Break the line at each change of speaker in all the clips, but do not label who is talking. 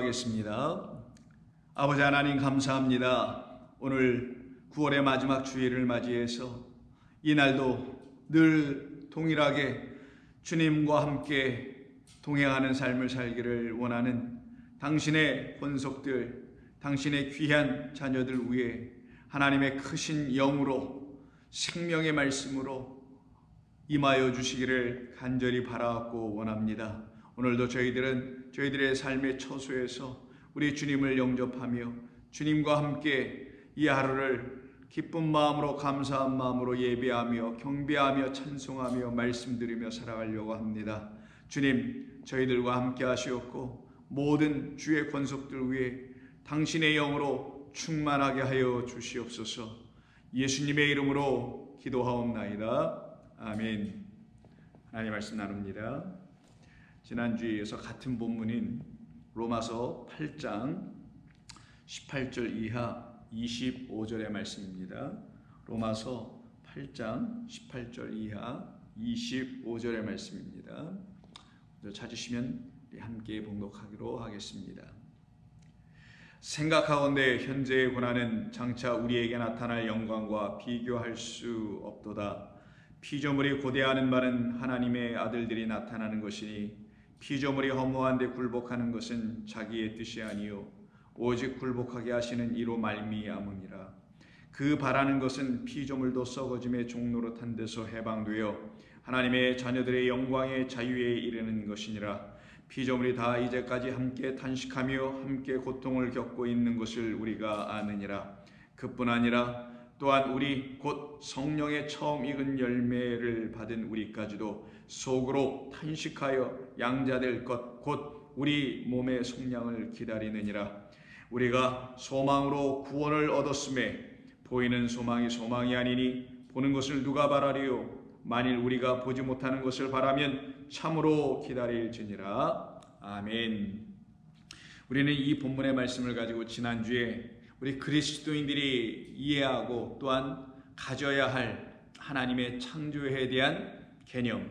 기도하겠습니다. 아버지 하나님 감사합니다. 오늘 9월의 마지막 주일을 맞이해서 이 날도 늘 동일하게 주님과 함께 동행하는 삶을 살기를 원하는 당신의 권속들, 당신의 귀한 자녀들 위해 하나님의 크신 영으로 생명의 말씀으로 임하여 주시기를 간절히 바라고 원합니다. 오늘도 저희들은 저희들의 삶의 처소에서 우리 주님을 영접하며 주님과 함께 이 하루를 기쁜 마음으로 감사한 마음으로 예배하며 경배하며 찬송하며 말씀드리며 살아가려고 합니다. 주님, 저희들과 함께 하시옵고 모든 주의 권속들 위해 당신의 영으로 충만하게 하여 주시옵소서. 예수님의 이름으로 기도하옵나이다. 아멘. 하나님 말씀 나눕니다. 지난주에 이어서 같은 본문인 로마서 8장 18절 이하 25절의 말씀입니다. 로마서 8장 18절 이하 25절의 말씀입니다. 찾으시면 함께 봉독하기로 하겠습니다. 생각하건대 현재의 고난은 장차 우리에게 나타날 영광과 비교할 수 없도다. 피조물이 고대하는 바는 하나님의 아들들이 나타나는 것이니 피조물이 허무한 데 굴복하는 것은 자기의 뜻이 아니요 오직 굴복하게 하시는 이로 말미암음이라. 그 바라는 것은 피조물도 썩어짐의 종로로 탄 데서 해방되어 하나님의 자녀들의 영광의 자유에 이르는 것이니라. 피조물이 다 이제까지 함께 탄식하며 함께 고통을 겪고 있는 것을 우리가 아느니라. 그뿐 아니라 또한 우리 곧 성령의 처음 익은 열매를 받은 우리까지도 속으로 탄식하여 양자될 것 곧 우리 몸의 속량을 기다리느니라. 우리가 소망으로 구원을 얻었음에 보이는 소망이 소망이 아니니 보는 것을 누가 바라리요. 만일 우리가 보지 못하는 것을 바라면 참으로 기다릴지니라. 아멘. 우리는 이 본문의 말씀을 가지고 지난주에 우리 그리스도인들이 이해하고 또한 가져야 할 하나님의 창조에 대한 개념,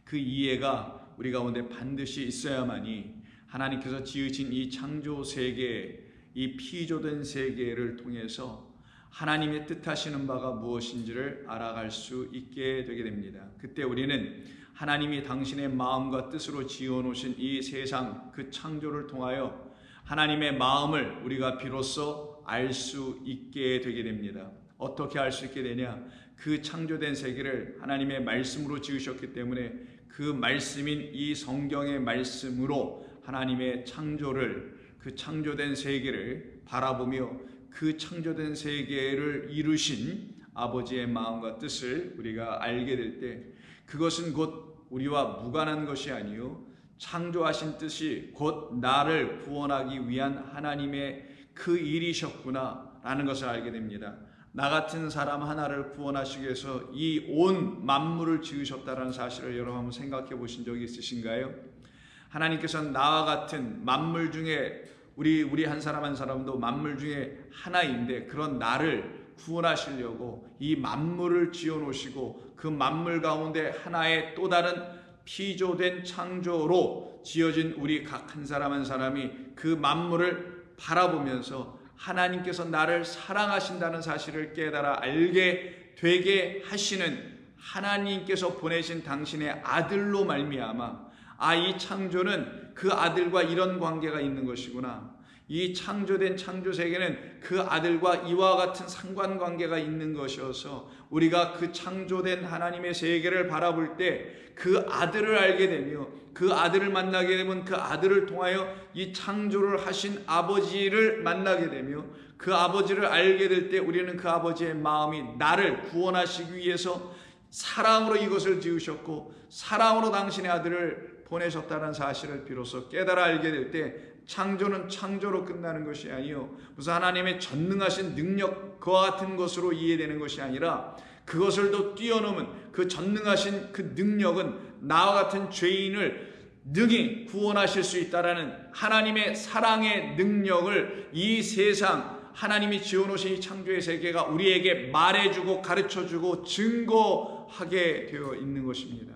그 이해가 우리 가운데 반드시 있어야만이 하나님께서 지으신 이 창조 세계, 이 피조된 세계를 통해서 하나님의 뜻하시는 바가 무엇인지를 알아갈 수 있게 되게 됩니다. 그때 우리는 하나님이 당신의 마음과 뜻으로 지어놓으신 이 세상, 그 창조를 통하여 하나님의 마음을 우리가 비로소 알 수 있게 되게 됩니다. 어떻게 알 수 있게 되냐? 그 창조된 세계를 하나님의 말씀으로 지으셨기 때문에 그 말씀인 이 성경의 말씀으로 하나님의 창조를, 그 창조된 세계를 바라보며 그 창조된 세계를 이루신 아버지의 마음과 뜻을 우리가 알게 될 때 그것은 곧 우리와 무관한 것이 아니요 창조하신 뜻이 곧 나를 구원하기 위한 하나님의 그 일이셨구나 라는 것을 알게 됩니다. 나 같은 사람 하나를 구원하시기 위해서 이 온 만물을 지으셨다는 사실을 여러분 한번 생각해 보신 적이 있으신가요? 하나님께서는 나와 같은 만물 중에 우리 한 사람 한 사람도 만물 중에 하나인데 그런 나를 구원하시려고 이 만물을 지어놓으시고 그 만물 가운데 하나의 또 다른 피조된 창조로 지어진 우리 각 한 사람 한 사람이 그 만물을 바라보면서 하나님께서 나를 사랑하신다는 사실을 깨달아 알게 되게 하시는 하나님께서 보내신 당신의 아들로 말미암아 이 창조는 그 아들과 이런 관계가 있는 것이구나. 이 창조된 창조세계는 그 아들과 이와 같은 상관관계가 있는 것이어서 우리가 그 창조된 하나님의 세계를 바라볼 때 그 아들을 알게 되며 그 아들을 만나게 되면 그 아들을 통하여 이 창조를 하신 아버지를 만나게 되며 그 아버지를 알게 될 때 우리는 그 아버지의 마음이 나를 구원하시기 위해서 사랑으로 이것을 지으셨고 사랑으로 당신의 아들을 보내셨다는 사실을 비로소 깨달아 알게 될 때 창조는 창조로 끝나는 것이 아니요 무슨 하나님의 전능하신 능력 그와 같은 것으로 이해되는 것이 아니라 그것을 더 뛰어넘은 그 전능하신 그 능력은 나와 같은 죄인을 능히 구원하실 수 있다라는 하나님의 사랑의 능력을 이 세상 하나님이 지어놓으신 이 창조의 세계가 우리에게 말해주고 가르쳐주고 증거하게 되어 있는 것입니다.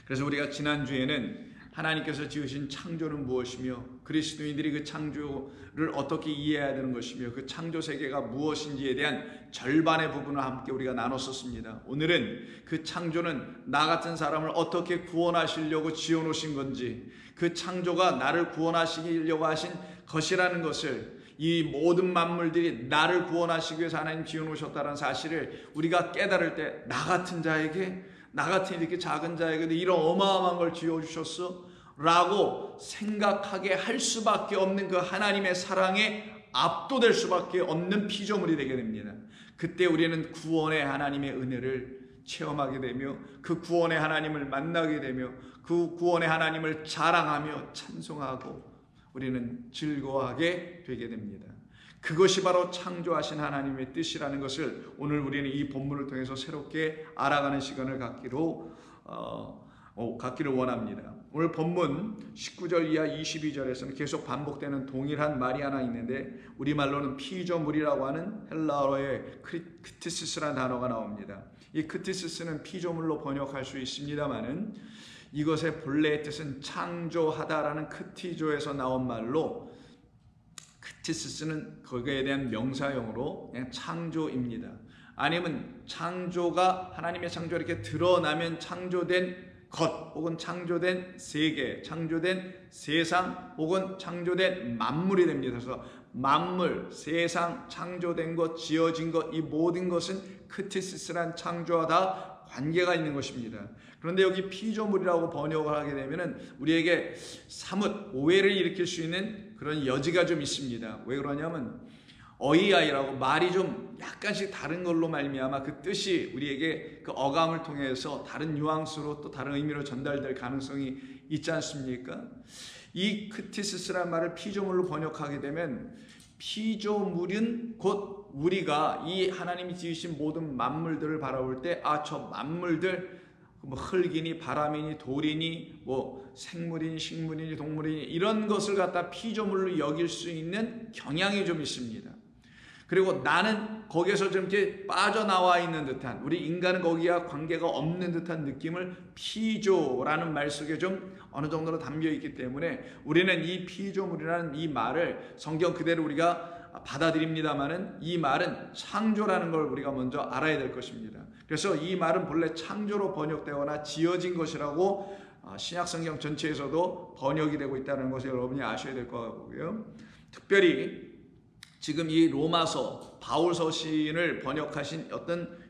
그래서 우리가 지난주에는 하나님께서 지으신 창조는 무엇이며 그리스도인들이 그 창조를 어떻게 이해해야 되는 것이며 그 창조 세계가 무엇인지에 대한 절반의 부분을 함께 우리가 나눴었습니다. 오늘은 그 창조는 나 같은 사람을 어떻게 구원하시려고 지어놓으신 건지, 그 창조가 나를 구원하시려고 하신 것이라는 것을, 이 모든 만물들이 나를 구원하시기 위해서 하나님 지어놓으셨다는 사실을 우리가 깨달을 때, 나 같은 자에게, 나 같은 이렇게 작은 자에게도 이런 어마어마한 걸 지어주셨어? 라고 생각하게 할 수밖에 없는 그 하나님의 사랑에 압도될 수밖에 없는 피조물이 되게 됩니다. 그때 우리는 구원의 하나님의 은혜를 체험하게 되며 그 구원의 하나님을 만나게 되며 그 구원의 하나님을 자랑하며 찬송하고 우리는 즐거워하게 되게 됩니다. 그것이 바로 창조하신 하나님의 뜻이라는 것을 오늘 우리는 이 본문을 통해서 새롭게 알아가는 시간을 갖기를 원합니다. 오늘 본문 19절 이하 22절에서는 계속 반복되는 동일한 말이 하나 있는데 우리말로는 피조물이라고 하는 헬라어의 크티시스라는 단어가 나옵니다. 이 크티시스는 피조물로 번역할 수 있습니다만은 이것의 본래의 뜻은 창조하다라는 크티조에서 나온 말로, 크티시스는 거기에 대한 명사형으로 그냥 창조입니다. 아니면 창조가, 하나님의 창조가 이렇게 드러나면 창조된 것 혹은 창조된 세계, 창조된 세상 혹은 창조된 만물이 됩니다. 그래서 만물, 세상, 창조된 것, 지어진 것, 이 모든 것은 크티시스란 창조하다 관계가 있는 것입니다. 그런데 여기 피조물이라고 번역을 하게 되면은 우리에게 사뭇 오해를 일으킬 수 있는 그런 여지가 좀 있습니다. 왜 그러냐면 어이아이라고 말이 좀 약간씩 다른 걸로 말미암아 그 뜻이 우리에게 그 어감을 통해서 다른 뉘앙스로 또 다른 의미로 전달될 가능성이 있지 않습니까? 이 크티시스라는 말을 피조물로 번역하게 되면 피조물은 곧 우리가 이 하나님이 지으신 모든 만물들을 바라볼 때 저 만물들 뭐 흙이니 바람이니 돌이니 뭐 생물이니 식물이니 동물이니 이런 것을 갖다 피조물로 여길 수 있는 경향이 좀 있습니다. 그리고 나는 거기에서 좀 이렇게 빠져나와 있는 듯한, 우리 인간은 거기와 관계가 없는 듯한 느낌을 피조라는 말 속에 좀 어느 정도로 담겨 있기 때문에 우리는 이 피조물이라는 이 말을 성경 그대로 우리가 받아들입니다만은 이 말은 창조라는 걸 우리가 먼저 알아야 될 것입니다. 그래서 이 말은 본래 창조로 번역되거나 지어진 것이라고 신약성경 전체에서도 번역이 되고 있다는 것을 여러분이 아셔야 될 것 같고요. 특별히 지금 이 로마서, 바울 서신을 번역하신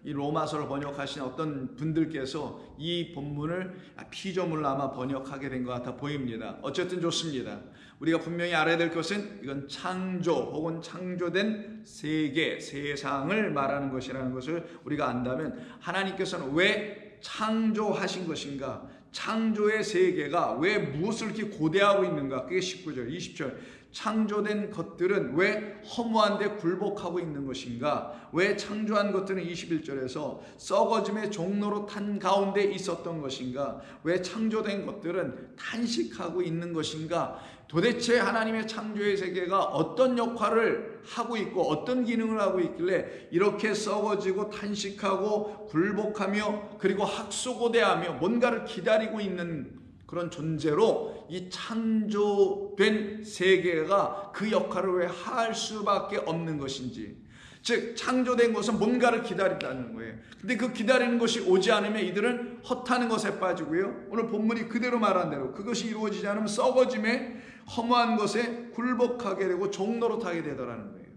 이 로마서를 번역하신 어떤 분들께서 이 본문을 피조물로 아마 번역하게 된 것 같아 보입니다. 어쨌든 좋습니다. 우리가 분명히 알아야 될 것은 이건 창조 혹은 창조된 세계, 세상을 말하는 것이라는 것을 우리가 안다면 하나님께서는 왜 창조하신 것인가? 창조의 세계가 왜 무엇을 이렇게 고대하고 있는가? 그게 19절, 20절. 창조된 것들은 왜 허무한데 굴복하고 있는 것인가? 왜 창조한 것들은 21절에서 썩어짐의 종로로 탄 가운데 있었던 것인가? 왜 창조된 것들은 탄식하고 있는 것인가? 도대체 하나님의 창조의 세계가 어떤 역할을 하고 있고 어떤 기능을 하고 있길래 이렇게 썩어지고 탄식하고 굴복하며 그리고 학수고대하며 뭔가를 기다리고 있는 그런 존재로 이 창조된 세계가 그 역할을 왜 할 수밖에 없는 것인지, 즉 창조된 것은 뭔가를 기다린다는 거예요. 근데 그 기다리는 것이 오지 않으면 이들은 헛하는 것에 빠지고요, 오늘 본문이 그대로 말한 대로 그것이 이루어지지 않으면 썩어짐에 허무한 것에 굴복하게 되고 종노릇하게 되더라는 거예요.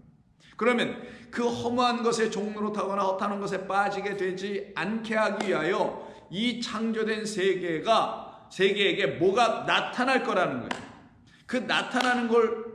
그러면 그 허무한 것에 종노릇하거나 헛하는 것에 빠지게 되지 않게 하기 위하여 이 창조된 세계에게 뭐가 나타날 거라는 거예요. 그 나타나는 걸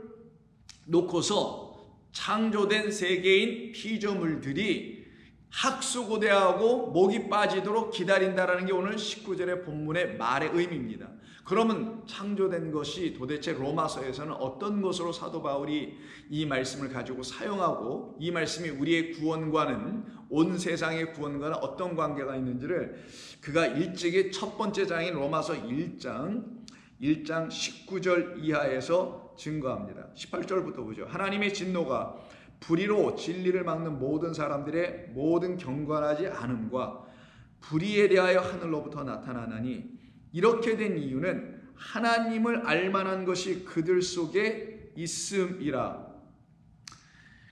놓고서 창조된 세계인 피조물들이 학수고대하고 목이 빠지도록 기다린다라는 게 오늘 19절의 본문의 말의 의미입니다. 그러면 창조된 것이 도대체 로마서에서는 어떤 것으로 사도 바울이 이 말씀을 가지고 사용하고 이 말씀이 우리의 구원과는, 온 세상의 구원과는 어떤 관계가 있는지를 그가 일찍이 첫 번째 장인 로마서 1장 19절 이하에서 증거합니다. 18절부터 보죠. 하나님의 진노가 불의로 진리를 막는 모든 사람들의 모든 경건하지 않음과 불의에 대하여 하늘로부터 나타나나니, 이렇게 된 이유는 하나님을 알만한 것이 그들 속에 있음이라.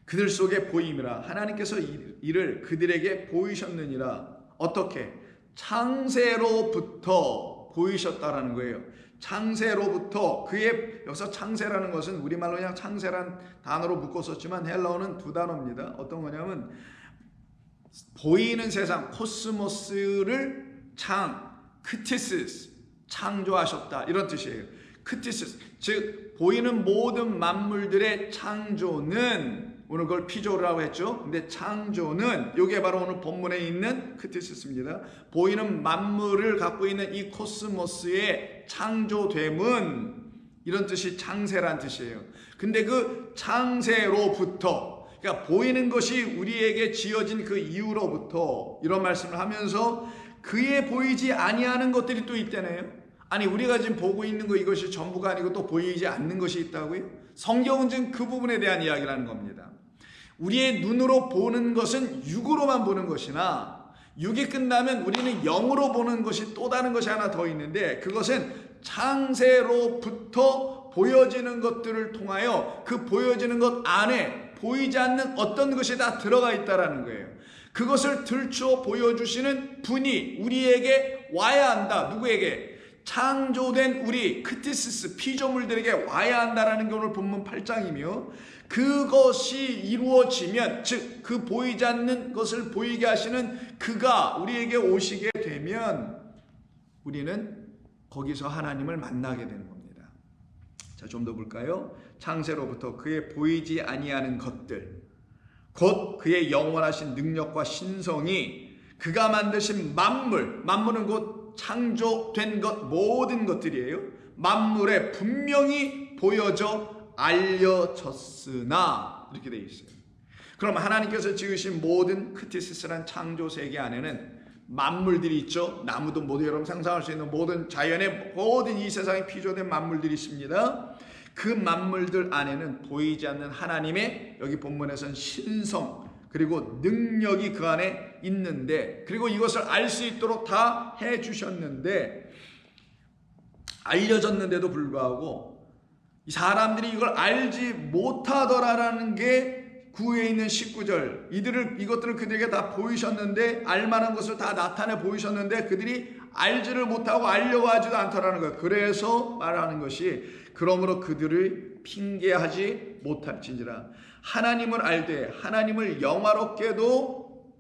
그들 속에 보임이라. 하나님께서 이를 그들에게 보이셨느니라. 어떻게? 창세로부터 보이셨다라는 거예요. 창세로부터. 그의 여기서 창세라는 것은 우리말로 그냥 창세란 단어로 묶어 썼지만 헬라어는 두 단어입니다. 어떤 거냐면 보이는 세상 코스모스를 크티시스 창조하셨다 이런 뜻이에요. 크티시스 즉 보이는 모든 만물들의 창조는 오늘 그걸 피조라고 했죠. 근데 창조는 이게 바로 오늘 본문에 있는 크티시스입니다. 보이는 만물을 갖고 있는 이 코스모스의 창조됨은 이런 뜻이 창세란 뜻이에요. 근데 그 창세로부터 그러니까 보이는 것이 우리에게 지어진 그 이후로부터 이런 말씀을 하면서 그에 보이지 아니하는 것들이 또 있다네요. 아니 우리가 지금 보고 있는 거 이것이 전부가 아니고 또 보이지 않는 것이 있다고요? 성경은 지금 그 부분에 대한 이야기라는 겁니다. 우리의 눈으로 보는 것은 육으로만 보는 것이나 육이 끝나면 우리는 영으로 보는 것이 또 다른 것이 하나 더 있는데 그것은 창세로부터 보여지는 것들을 통하여 그 보여지는 것 안에 보이지 않는 어떤 것이 다 들어가 있다라는 거예요. 그것을 들춰 보여주시는 분이 우리에게 와야 한다. 누구에게? 창조된 우리 크티시스 피조물들에게 와야 한다라는 게 오늘 본문 8장이며 그것이 이루어지면 즉 그 보이지 않는 것을 보이게 하시는 그가 우리에게 오시게 되면 우리는 거기서 하나님을 만나게 되는 겁니다. 자, 좀 더 볼까요? 창세로부터 그의 보이지 아니하는 것들 곧 그의 영원하신 능력과 신성이 그가 만드신 만물은 곧 창조된 것 모든 것들이에요. 만물에 분명히 보여져 알려졌으나 이렇게 되어 있어요. 그럼 하나님께서 지으신 모든 크티시스란 창조 세계 안에는 만물들이 있죠. 나무도 모두 여러분 상상할 수 있는 모든 자연의 모든 이 세상에 피조된 만물들이 있습니다. 그 만물들 안에는 보이지 않는 하나님의 여기 본문에서는 신성 그리고 능력이 그 안에 있는데 그리고 이것을 알 수 있도록 다 해주셨는데 알려졌는데도 불구하고 이 사람들이 이걸 알지 못하더라라는 게 9회에 있는 19절 이것들을 그들에게 다 보이셨는데 알만한 것을 다 나타내 보이셨는데 그들이 알지를 못하고 알려고 하지도 않더라는 거예요. 그래서 말하는 것이 그러므로 그들을 핑계하지 못할진지라 하나님을 알되 하나님을 영화롭게도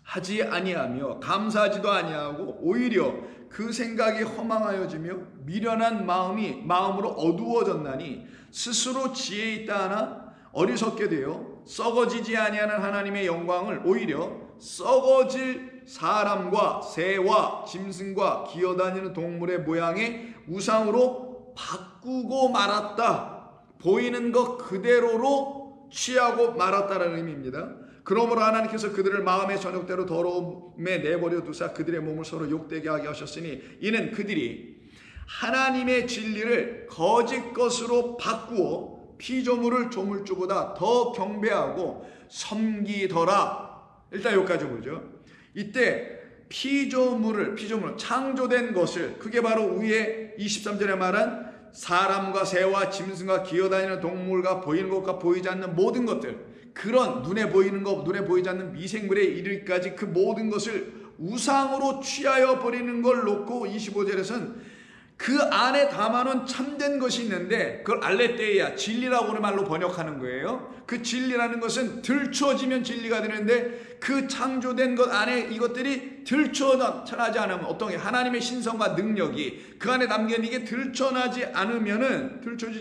하지 아니하며 감사하지도 아니하고 오히려 그 생각이 허망하여지며 미련한 마음으로 어두워졌나니 스스로 지혜 있다 하나 어리석게 되어 썩어지지 아니하는 하나님의 영광을 오히려 썩어질 사람과 새와 짐승과 기어다니는 동물의 모양의 우상으로 바꾸고 말았다. 보이는 것 그대로로 취하고 말았다라는 의미입니다. 그러므로 하나님께서 그들을 마음의 전욕대로 더러움에 내버려 두사 그들의 몸을 서로 욕되게 하게 하셨으니 이는 그들이 하나님의 진리를 거짓 것으로 바꾸어 피조물을 조물주보다 더 경배하고 섬기더라. 일단 여기까지 보죠. 이때 피조물 창조된 것을 그게 바로 위에 23절에 말한 사람과 새와 짐승과 기어다니는 동물과 보이는 것과 보이지 않는 모든 것들 그런 눈에 보이는 것 눈에 보이지 않는 미생물에 이르기까지 그 모든 것을 우상으로 취하여 버리는 걸 놓고 25절에서는 그 안에 담아놓은 참된 것이 있는데 그걸 알레테이아 진리라고 하는 말로 번역하는 거예요. 그 진리라는 것은 들춰지면 진리가 되는데 그 창조된 것 안에 이것들이 들춰나지 않으면 어떤 게 하나님의 신성과 능력이 그 안에 담겨있는 이게 들춰지지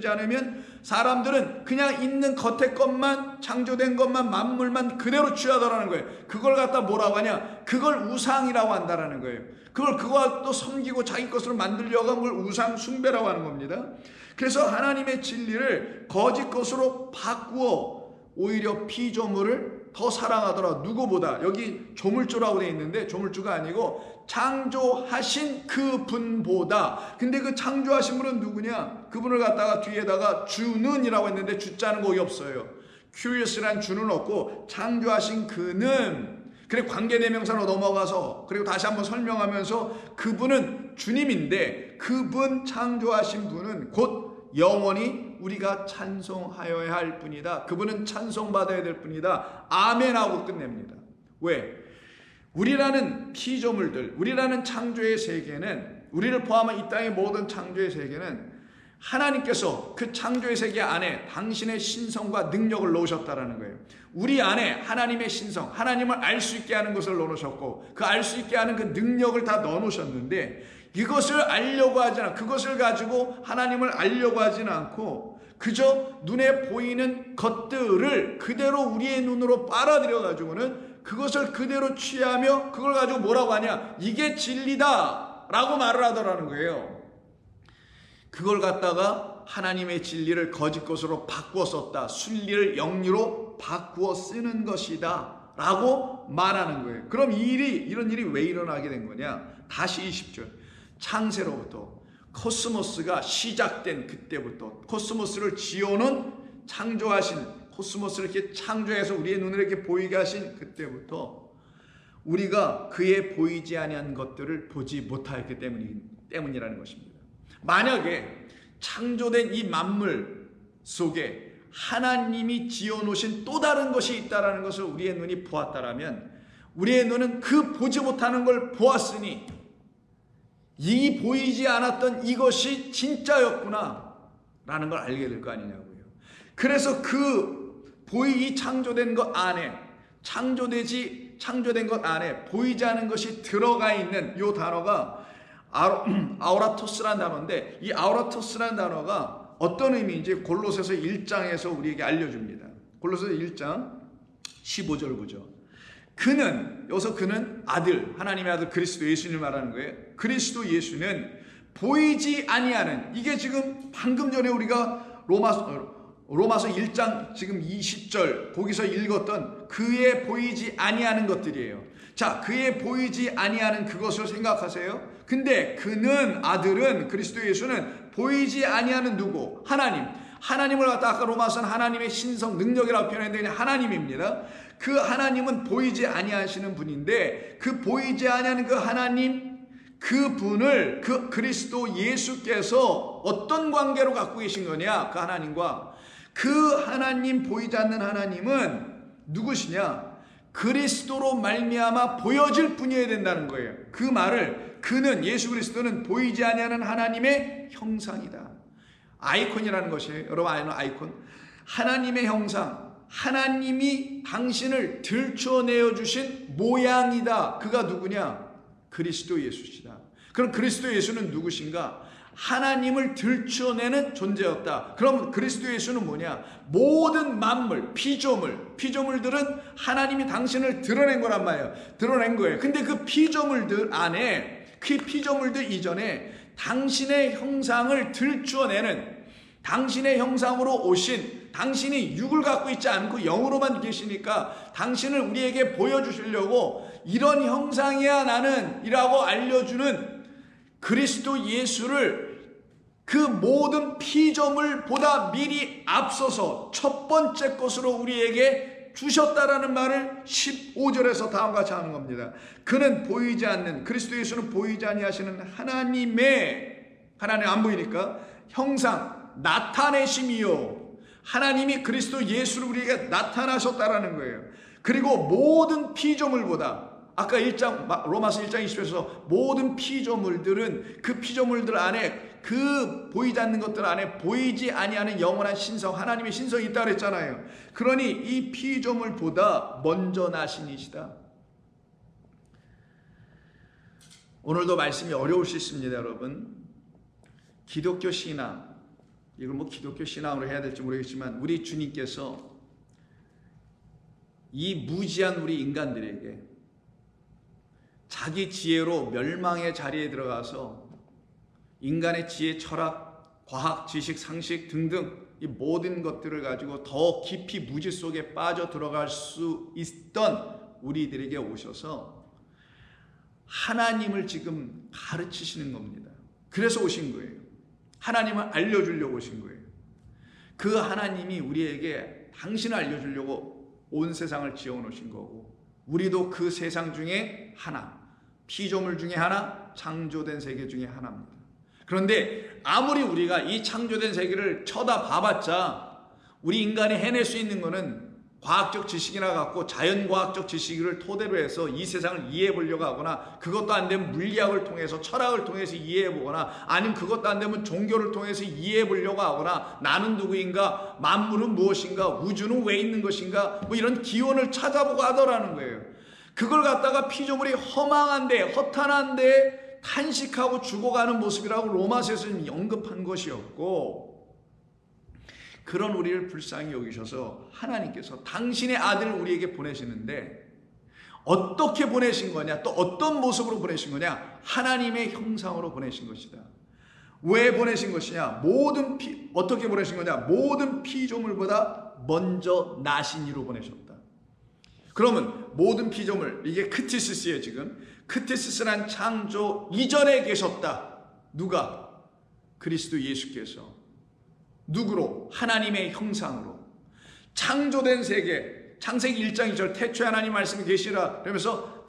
않으면 사람들은 그냥 있는 겉의 것만 창조된 것만 만물만 그대로 취하더라는 거예요. 그걸 갖다 뭐라고 하냐? 그걸 우상이라고 한다라는 거예요. 그걸 또 섬기고 자기 것으로 만들려고 한 걸 우상 숭배라고 하는 겁니다. 그래서 하나님의 진리를 거짓 것으로 바꾸어 오히려 피조물을 더 사랑하더라. 누구보다 여기 조물주라고 되어 있는데 조물주가 아니고 창조하신 그 분보다. 근데 그 창조하신 분은 누구냐? 그분을 갖다가 뒤에다가 주는이라고 했는데 주자는 거기 없어요. curious란 주는 없고 창조하신 그는 그리고 관계대명사로 넘어가서 그리고 다시 한번 설명하면서 그분은 주님인데 그분 창조하신 분은 곧 영원히 우리가 찬송하여야 할 분이다. 그분은 찬송받아야 될 분이다. 아멘 하고 끝냅니다. 왜? 우리라는 피조물들, 우리라는 창조의 세계는, 우리를 포함한 이 땅의 모든 창조의 세계는 하나님께서 그 창조의 세계 안에 당신의 신성과 능력을 넣으셨다라는 거예요. 우리 안에 하나님의 신성, 하나님을 알 수 있게 하는 것을 넣으셨고 그 알 수 있게 하는 그 능력을 다 넣어놓으셨는데 이것을 알려고 하지 않아, 그것을 가지고 하나님을 알려고 하지는 않고 그저 눈에 보이는 것들을 그대로 우리의 눈으로 빨아들여 가지고는 그것을 그대로 취하며 그걸 가지고 뭐라고 하냐, 이게 진리다 라고 말을 하더라는 거예요. 그걸 갖다가 하나님의 진리를 거짓 것으로 바꾸어 썼다, 순리를 영리로 바꾸어 쓰는 것이다 라고 말하는 거예요. 그럼 이런 일이 왜 일어나게 된 거냐? 다시 20절, 창세로부터 코스모스가 시작된 그때부터, 코스모스를 지어놓은, 창조하신, 코스모스를 이렇게 창조해서 우리의 눈을 이렇게 보이게 하신 그때부터 우리가 그의 보이지 아니한 것들을 보지 못하였기 때문이라는 것입니다. 만약에 창조된 이 만물 속에 하나님이 지어놓으신 또 다른 것이 있다는 것을 우리의 눈이 보았다라면 우리의 눈은 그 보지 못하는 걸 보았으니 이 보이지 않았던 이것이 진짜였구나 라는 걸 알게 될 거 아니냐고요. 그래서 이 창조된 것 안에, 창조된 것 안에 보이지 않은 것이 들어가 있는 이 단어가 아우라토스라는 단어인데, 이 아우라토스라는 단어가 어떤 의미인지 골로새서 1장에서 우리에게 알려줍니다. 골로새서 1장 15절 보죠. 여기서 그는 아들, 하나님의 아들 그리스도 예수님을 말하는 거예요. 그리스도 예수는 보이지 아니하는, 이게 지금 방금 전에 우리가 로마서 1장 지금 20절 거기서 읽었던 그의 보이지 아니하는 것들이에요. 자, 그의 보이지 아니하는 그것을 생각하세요. 근데 그는, 아들은, 그리스도 예수는 보이지 아니하는 누구? 하나님을 갖다 아까 로마서는 하나님의 신성 능력이라고 표현했는데 하나님입니다. 그 하나님은 보이지 아니하시는 분인데 그 보이지 아니하는 그 하나님, 그 분을 그 그리스도 예수께서 어떤 관계로 갖고 계신 거냐? 그 하나님과 그 하나님, 보이지 않는 하나님은 누구시냐? 그리스도로 말미암아 보여질 분이어야 된다는 거예요. 그 말을, 그는, 예수 그리스도는 보이지 아니하는 하나님의 형상이다. 아이콘이라는 것이에요. 여러분 아는 아이콘, 하나님의 형상, 하나님이 당신을 들춰내어 주신 모양이다. 그가 누구냐? 그리스도 예수시다. 그럼 그리스도 예수는 누구신가? 하나님을 들춰내는 존재였다. 그럼 그리스도 예수는 뭐냐? 모든 만물, 피조물들은 하나님이 당신을 드러낸 거란 말이에요. 드러낸 거예요. 근데 그 피조물들 안에, 그 피조물들 이전에 당신의 형상을 들춰내는, 당신의 형상으로 오신, 당신이 육을 갖고 있지 않고 영으로만 계시니까 당신을 우리에게 보여주시려고 이런 형상이야 나는 이라고 알려주는 그리스도 예수를 그 모든 피조물보다 미리 앞서서 첫 번째 것으로 우리에게 주셨다라는 말을 15절에서 다음과 같이 하는 겁니다. 그는 보이지 않는, 그리스도 예수는 보이지 아니하시는 하나님 안 보이니까 형상, 나타내심이요, 하나님이 그리스도 예수를 우리에게 나타나셨다라는 거예요. 그리고 모든 피조물보다, 아까 로마서 1장 20절에서 모든 피조물들은 그 피조물들 안에, 그 보이지 않는 것들 안에 보이지 아니하는 영원한 신성, 하나님의 신성이 있다고 그랬잖아요. 그러니 이 피조물보다 먼저 나신 이시다. 오늘도 말씀이 어려울 수 있습니다, 여러분. 기독교 신앙, 이걸 기독교 신앙으로 해야 될지 모르겠지만 우리 주님께서 이 무지한 우리 인간들에게 자기 지혜로 멸망의 자리에 들어가서 인간의 지혜, 철학, 과학, 지식, 상식 등등 이 모든 것들을 가지고 더 깊이 무지 속에 빠져 들어갈 수 있던 우리들에게 오셔서 하나님을 지금 가르치시는 겁니다. 그래서 오신 거예요. 하나님을 알려주려고 오신 거예요. 그 하나님이 우리에게 당신을 알려주려고 온 세상을 지어놓으신 거고, 우리도 그 세상 중에 하나, 피조물 중에 하나, 창조된 세계 중에 하나입니다. 그런데 아무리 우리가 이 창조된 세계를 쳐다봐봤자 우리 인간이 해낼 수 있는 것은 과학적 지식이나 갖고 자연과학적 지식을 토대로 해서 이 세상을 이해해 보려고 하거나, 그것도 안 되면 물리학을 통해서, 철학을 통해서 이해해 보거나, 아니면 그것도 안 되면 종교를 통해서 이해해 보려고 하거나, 나는 누구인가, 만물은 무엇인가, 우주는 왜 있는 것인가, 뭐 이런 기원을 찾아보고 하더라는 거예요. 그걸 갖다가 피조물이 허망한데, 허탄한데 탄식하고 죽어가는 모습이라고 로마서에서 언급한 것이었고, 그런 우리를 불쌍히 여기셔서 하나님께서 당신의 아들을 우리에게 보내시는데, 어떻게 보내신 거냐, 또 어떤 모습으로 보내신 거냐, 하나님의 형상으로 보내신 것이다. 왜 보내신 것이냐, 어떻게 보내신 거냐, 모든 피조물보다 먼저 나신 이로 보내셨다. 그러면 모든 피조물, 이게 크티시스예요. 지금 크티시스란 창조 이전에 계셨다. 누가? 그리스도 예수께서. 누구로? 하나님의 형상으로. 창조된 세계, 창세기 1장 2절 태초에 하나님 말씀이 계시라 그러면서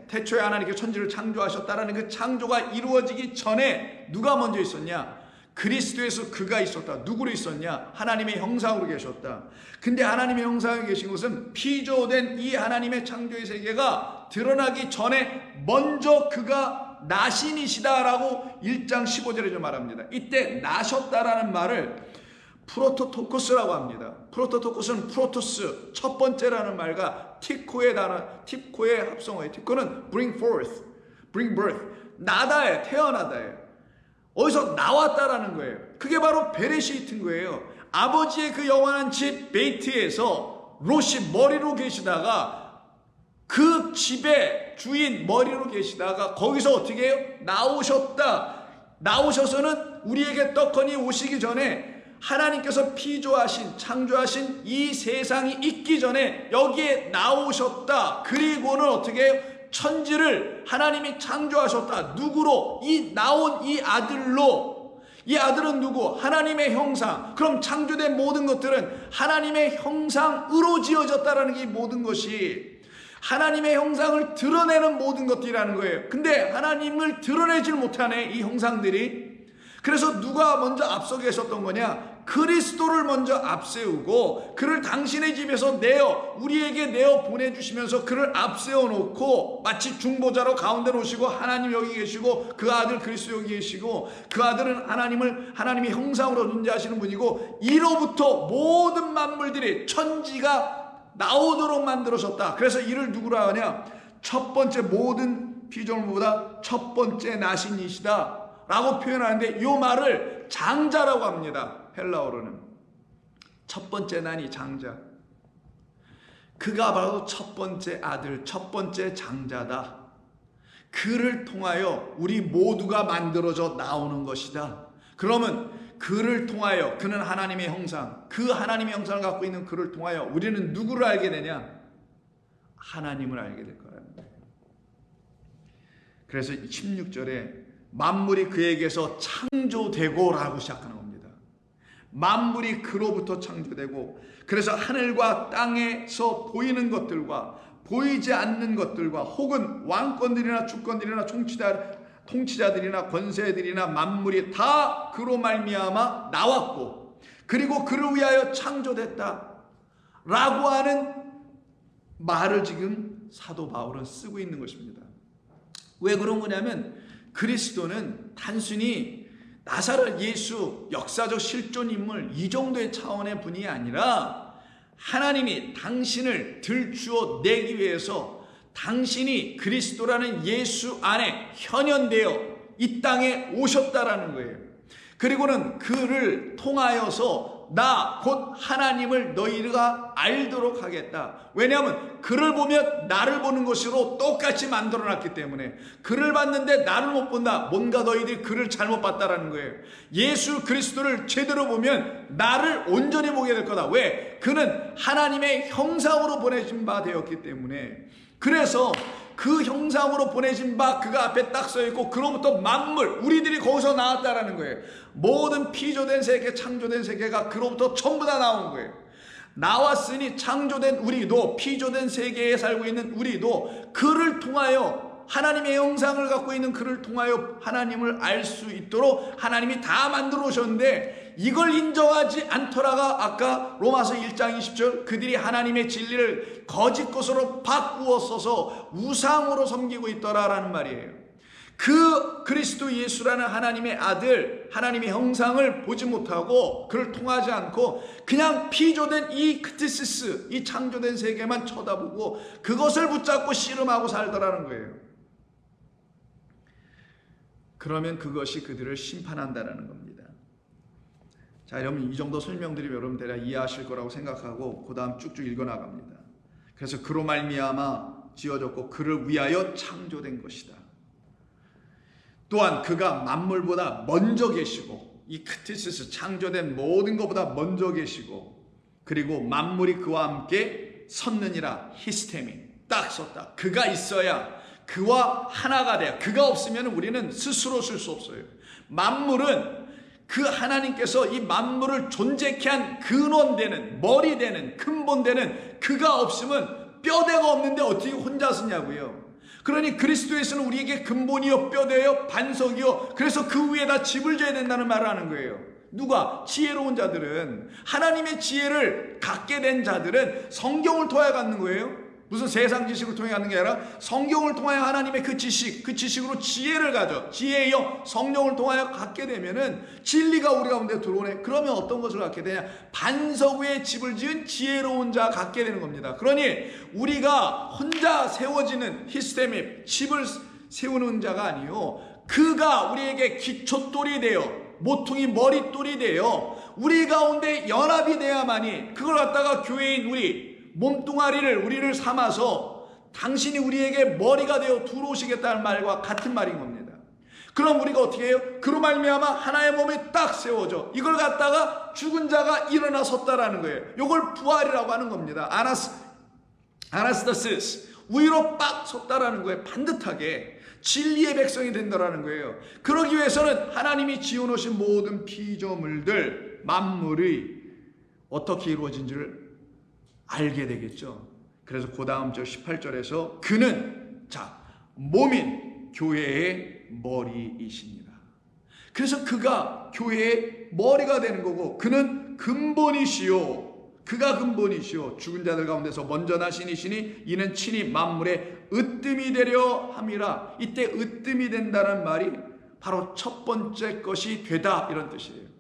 태초에 하나님께 천지를 창조하셨다라는 그 창조가 이루어지기 전에 누가 먼저 있었냐? 그리스도에서 그가 있었다. 누구로 있었냐? 하나님의 형상으로 계셨다. 근데 하나님의 형상에 계신 것은 피조된 이 하나님의 창조의 세계가 드러나기 전에 먼저 그가 나신이시다라고 1장 15절에 말합니다. 이때 나셨다라는 말을 프로토토코스라고 합니다. 프로토토코스는 프로토스, 첫 번째라는 말과 티코의 단어, 티코의 합성어예요. 티코는 bring forth, bring birth, 나다예요. 태어나다예요. 어디서 나왔다라는 거예요. 그게 바로 베레시트인 거예요. 아버지의 그 영원한 집 베이트에서 롯이 머리로 계시다가, 그 집의 주인 머리로 계시다가 거기서 어떻게 해요? 나오셨다. 나오셔서는 우리에게 떡하니 오시기 전에 하나님께서 피조하신, 창조하신 이 세상이 있기 전에 여기에 나오셨다. 그리고는 어떻게 해요? 천지를 하나님이 창조하셨다. 누구로? 이 나온 이 아들로. 이 아들은 누구? 하나님의 형상. 그럼 창조된 모든 것들은 하나님의 형상으로 지어졌다라는 게 모든 것이 하나님의 형상을 드러내는 모든 것들이라는 거예요. 근데 하나님을 드러내질 못하네, 이 형상들이. 그래서 누가 먼저 앞서 계셨던 거냐? 그리스도를 먼저 앞세우고 그를 당신의 집에서 우리에게 내어 보내주시면서 그를 앞세워 놓고, 마치 중보자로 가운데 놓으시고 하나님 여기 계시고 그 아들 그리스도 여기 계시고, 그 아들은 하나님의 형상으로 존재하시는 분이고, 이로부터 모든 만물들이 천지가 나오도록 만들어졌다. 그래서 이를 누구라 하냐? 첫 번째, 모든 피조물보다 첫 번째 나신이시다 라고 표현하는데, 이 말을 장자라고 합니다. 헬라어로는 첫 번째 난이 장자. 그가 바로 첫 번째 아들, 첫 번째 장자다. 그를 통하여 우리 모두가 만들어져 나오는 것이다. 그러면 그를 통하여, 그는 하나님의 형상, 그 하나님의 형상을 갖고 있는 그를 통하여 우리는 누구를 알게 되냐? 하나님을 알게 될 거라는 거예요. 그래서 16절에 만물이 그에게서 창조되고 라고 시작하는 겁니다. 만물이 그로부터 창조되고, 그래서 하늘과 땅에서 보이는 것들과 보이지 않는 것들과, 혹은 왕권들이나 주권들이나 통치자들이나 권세들이나 만물이 다 그로 말미암아 나왔고, 그리고 그를 위하여 창조됐다 라고 하는 말을 지금 사도 바울은 쓰고 있는 것입니다. 왜 그런 거냐면, 그리스도는 단순히 나사렛 예수 역사적 실존 인물 이 정도의 차원의 분이 아니라, 하나님이 당신을 들추어 내기 위해서 당신이 그리스도라는 예수 안에 현현되어 이 땅에 오셨다라는 거예요. 그리고는 그를 통하여서 나 곧 하나님을 너희가 알도록 하겠다. 왜냐하면 그를 보면 나를 보는 것으로 똑같이 만들어놨기 때문에. 그를 봤는데 나를 못 본다. 뭔가 너희들이 그를 잘못 봤다라는 거예요. 예수 그리스도를 제대로 보면 나를 온전히 보게 될 거다. 왜? 그는 하나님의 형상으로 보내신 바 되었기 때문에. 그래서 그 형상으로 보내신 바, 그가 앞에 딱 써있고, 그로부터 만물, 우리들이 거기서 나왔다라는 거예요. 모든 피조된 세계, 창조된 세계가 그로부터 전부 다 나온 거예요. 나왔으니 창조된 우리도, 피조된 세계에 살고 있는 우리도 그를 통하여, 하나님의 형상을 갖고 있는 그를 통하여 하나님을 알 수 있도록 하나님이 다 만들어 오셨는데, 이걸 인정하지 않더라가 아까 로마서 1장 20절 그들이 하나님의 진리를 거짓 것으로 바꾸어 써서 우상으로 섬기고 있더라라는 말이에요. 그 그리스도 예수라는 하나님의 아들, 하나님의 형상을 보지 못하고 그를 통하지 않고 그냥 피조된 이 크티시스, 이 창조된 세계만 쳐다보고 그것을 붙잡고 씨름하고 살더라는 거예요. 그러면 그것이 그들을 심판한다는 겁니다. 자, 여러분, 이 정도 설명드리면 여러분 대략 이해하실 거라고 생각하고 그 다음 쭉쭉 읽어나갑니다. 그래서 그로 말미암아 지어졌고 그를 위하여 창조된 것이다. 또한 그가 만물보다 먼저 계시고, 이 크티시스 창조된 모든 것보다 먼저 계시고, 그리고 만물이 그와 함께 섰느니라. 히스테미 딱 섰다. 그가 있어야, 그와 하나가 돼야. 그가 없으면 우리는 스스로 쓸 수 없어요. 만물은 그 하나님께서 이 만물을 존재케 한 근원되는, 머리 되는, 근본 되는 그가 없으면 뼈대가 없는데 어떻게 혼자 쓰냐고요. 그러니 그리스도에서는 우리에게 근본이요, 뼈대요, 반석이요, 그래서 그 위에다 집을 져야 된다는 말을 하는 거예요. 누가? 지혜로운 자들은, 하나님의 지혜를 갖게 된 자들은 성경을 통하여 갖는 거예요. 무슨 세상 지식을 통해 갖는 게 아니라 성경을 통하여 하나님의 그 지식, 그 지식으로 지혜를 가져, 지혜요 성령을 통하여 갖게 되면은 진리가 우리 가운데 들어오네. 그러면 어떤 것을 갖게 되냐? 반석 위에 집을 지은 지혜로운 자 갖게 되는 겁니다. 그러니 우리가 혼자 세워지는 히스테미, 집을 세우는 자가 아니요, 그가 우리에게 기초돌이 되어, 모퉁이 머릿돌이 되어 우리 가운데 연합이 돼야만이, 그걸 갖다가 교회인 우리 몸뚱아리를, 우리를 삼아서 당신이 우리에게 머리가 되어 들어오시겠다는 말과 같은 말인 겁니다. 그럼 우리가 어떻게 해요? 그로 말미암아 하나의 몸에 딱 세워져, 이걸 갖다가 죽은 자가 일어나 섰다라는 거예요. 이걸 부활이라고 하는 겁니다. 아나스타시스, 위로 빡 섰다라는 거예요. 반듯하게 진리의 백성이 된다라는 거예요. 그러기 위해서는 하나님이 지어놓으신 모든 피조물들, 만물이 어떻게 이루어진지를 알게 되겠죠. 그래서 그 다음 절 18절에서 그는, 자, 몸인 교회의 머리이시니라. 그래서 그가 교회의 머리가 되는 거고, 그는 근본이시요, 그가 근본이시요, 죽은 자들 가운데서 먼저 나신 이시니 이는 친히 만물의 으뜸이 되려 함이라. 이때 으뜸이 된다는 말이 바로 첫 번째 것이 되다, 이런 뜻이에요.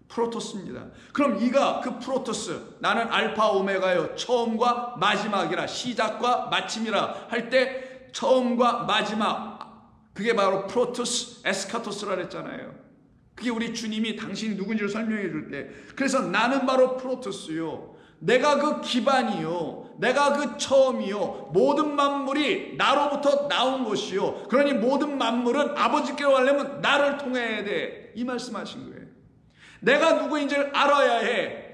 프로토스입니다. 그럼 이가 그 프로토스, 나는 알파 오메가요, 처음과 마지막이라, 시작과 마침이라 할 때 처음과 마지막, 그게 바로 프로토스 에스카토스라 그랬잖아요. 그게 우리 주님이 당신이 누군지를 설명해 줄 때, 그래서 나는 바로 프로토스요, 내가 그 기반이요, 내가 그 처음이요, 모든 만물이 나로부터 나온 것이요, 그러니 모든 만물은 아버지께로 가려면 나를 통해야 돼, 이 말씀하신 거예요. 내가 누구인지를 알아야 해.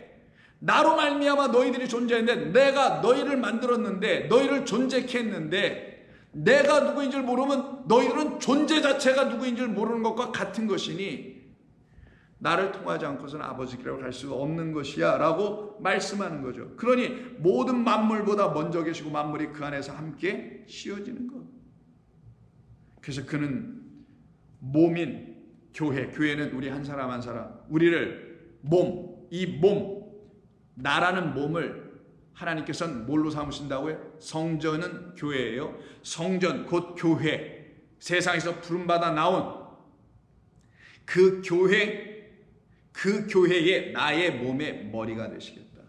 나로 말미암아 너희들이 존재했는데, 내가 너희를 만들었는데, 너희를 존재케 했는데, 내가 누구인지를 모르면 너희들은 존재 자체가 누구인지를 모르는 것과 같은 것이니 나를 통하지 않고서는 아버지께로 갈 수가 없는 것이야 라고 말씀하는 거죠. 그러니 모든 만물보다 먼저 계시고 만물이 그 안에서 함께 씌워지는 것. 그래서 그는 몸인 교회, 교회는 우리 한 사람 한 사람, 우리를 몸, 이 몸, 나라는 몸을 하나님께서는 뭘로 삼으신다고요? 성전은 교회예요. 성전 곧 교회, 세상에서 부름받아 나온 그 교회, 그 교회의 나의 몸의 머리가 되시겠다.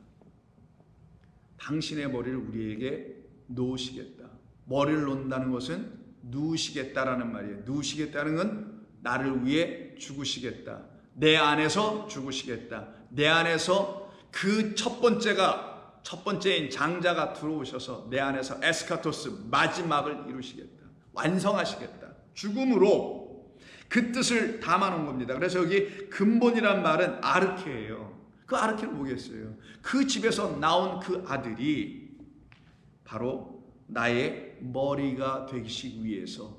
당신의 머리를 우리에게 놓으시겠다. 머리를 놓는다는 것은 누우시겠다라는 말이에요. 누우시겠다는 건 나를 위해 죽으시겠다. 내 안에서 죽으시겠다. 내 안에서 그 첫 번째인 장자가 들어오셔서 내 안에서 에스카토스, 마지막을 이루시겠다. 완성하시겠다. 죽음으로 그 뜻을 담아놓은 겁니다. 그래서 여기 근본이란 말은 아르케예요. 그 아르케는 뭐겠어요? 그 집에서 나온 그 아들이 바로 나의 머리가 되시기 위해서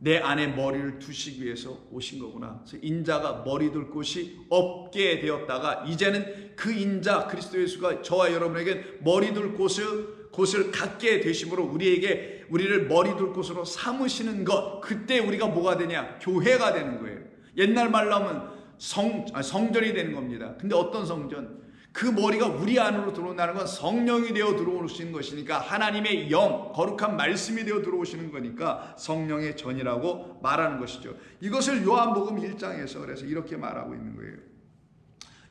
내 안에 머리를 두시기 위해서 오신 거구나. 그래서 인자가 머리 둘 곳이 없게 되었다가 이제는 그 인자 그리스도 예수가 저와 여러분에게 머리 둘 곳을 갖게 되심으로 우리를 머리 둘 곳으로 삼으시는 것, 그때 우리가 뭐가 되냐? 교회가 되는 거예요. 옛날 말로 하면 성전이 되는 겁니다. 근데 어떤 성전? 그 머리가 우리 안으로 들어온다는 건 성령이 되어 들어오시는 것이니까, 하나님의 영, 거룩한 말씀이 되어 들어오시는 거니까 성령의 전이라고 말하는 것이죠. 이것을 요한복음 1장에서 그래서 이렇게 말하고 있는 거예요.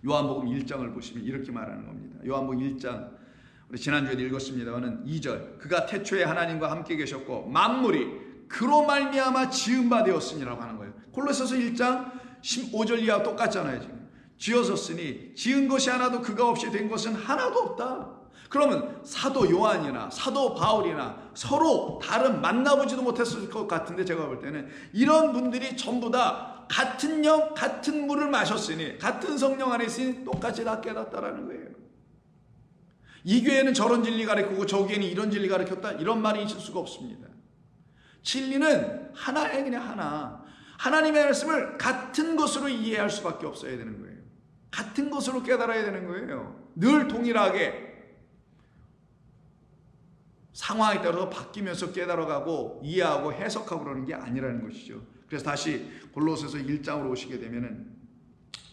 요한복음 1장을 보시면 이렇게 말하는 겁니다. 요한복음 1장, 우리 지난주에 읽었습니다마는 2절, 그가 태초에 하나님과 함께 계셨고 만물이 그로 말미암아 지은 바 되었으니라고 하는 거예요. 골로새서 1장 15절 이하와 똑같잖아요. 지금 지어졌으니 지은 것이 하나도 그가 없이 된 것은 하나도 없다. 그러면 사도 요한이나 사도 바울이나 서로 다른 만나보지도 못했을 것 같은데, 제가 볼 때는 이런 분들이 전부 다 같은 영 같은 물을 마셨으니, 같은 성령 안에 있으니 똑같이 다 깨닫다라는 거예요. 이 교회는 저런 진리 가르치고 저 교회는 이런 진리 가르쳤다, 이런 말이 있을 수가 없습니다. 진리는 하나예요. 그냥 하나. 하나님의 말씀을 같은 것으로 이해할 수밖에 없어야 되는 거예요. 같은 것으로 깨달아야 되는 거예요. 늘 동일하게 상황에 따라서 바뀌면서 깨달아가고 이해하고 해석하고 그러는 게 아니라는 것이죠. 그래서 다시 골로새서 1장으로 오시게 되면은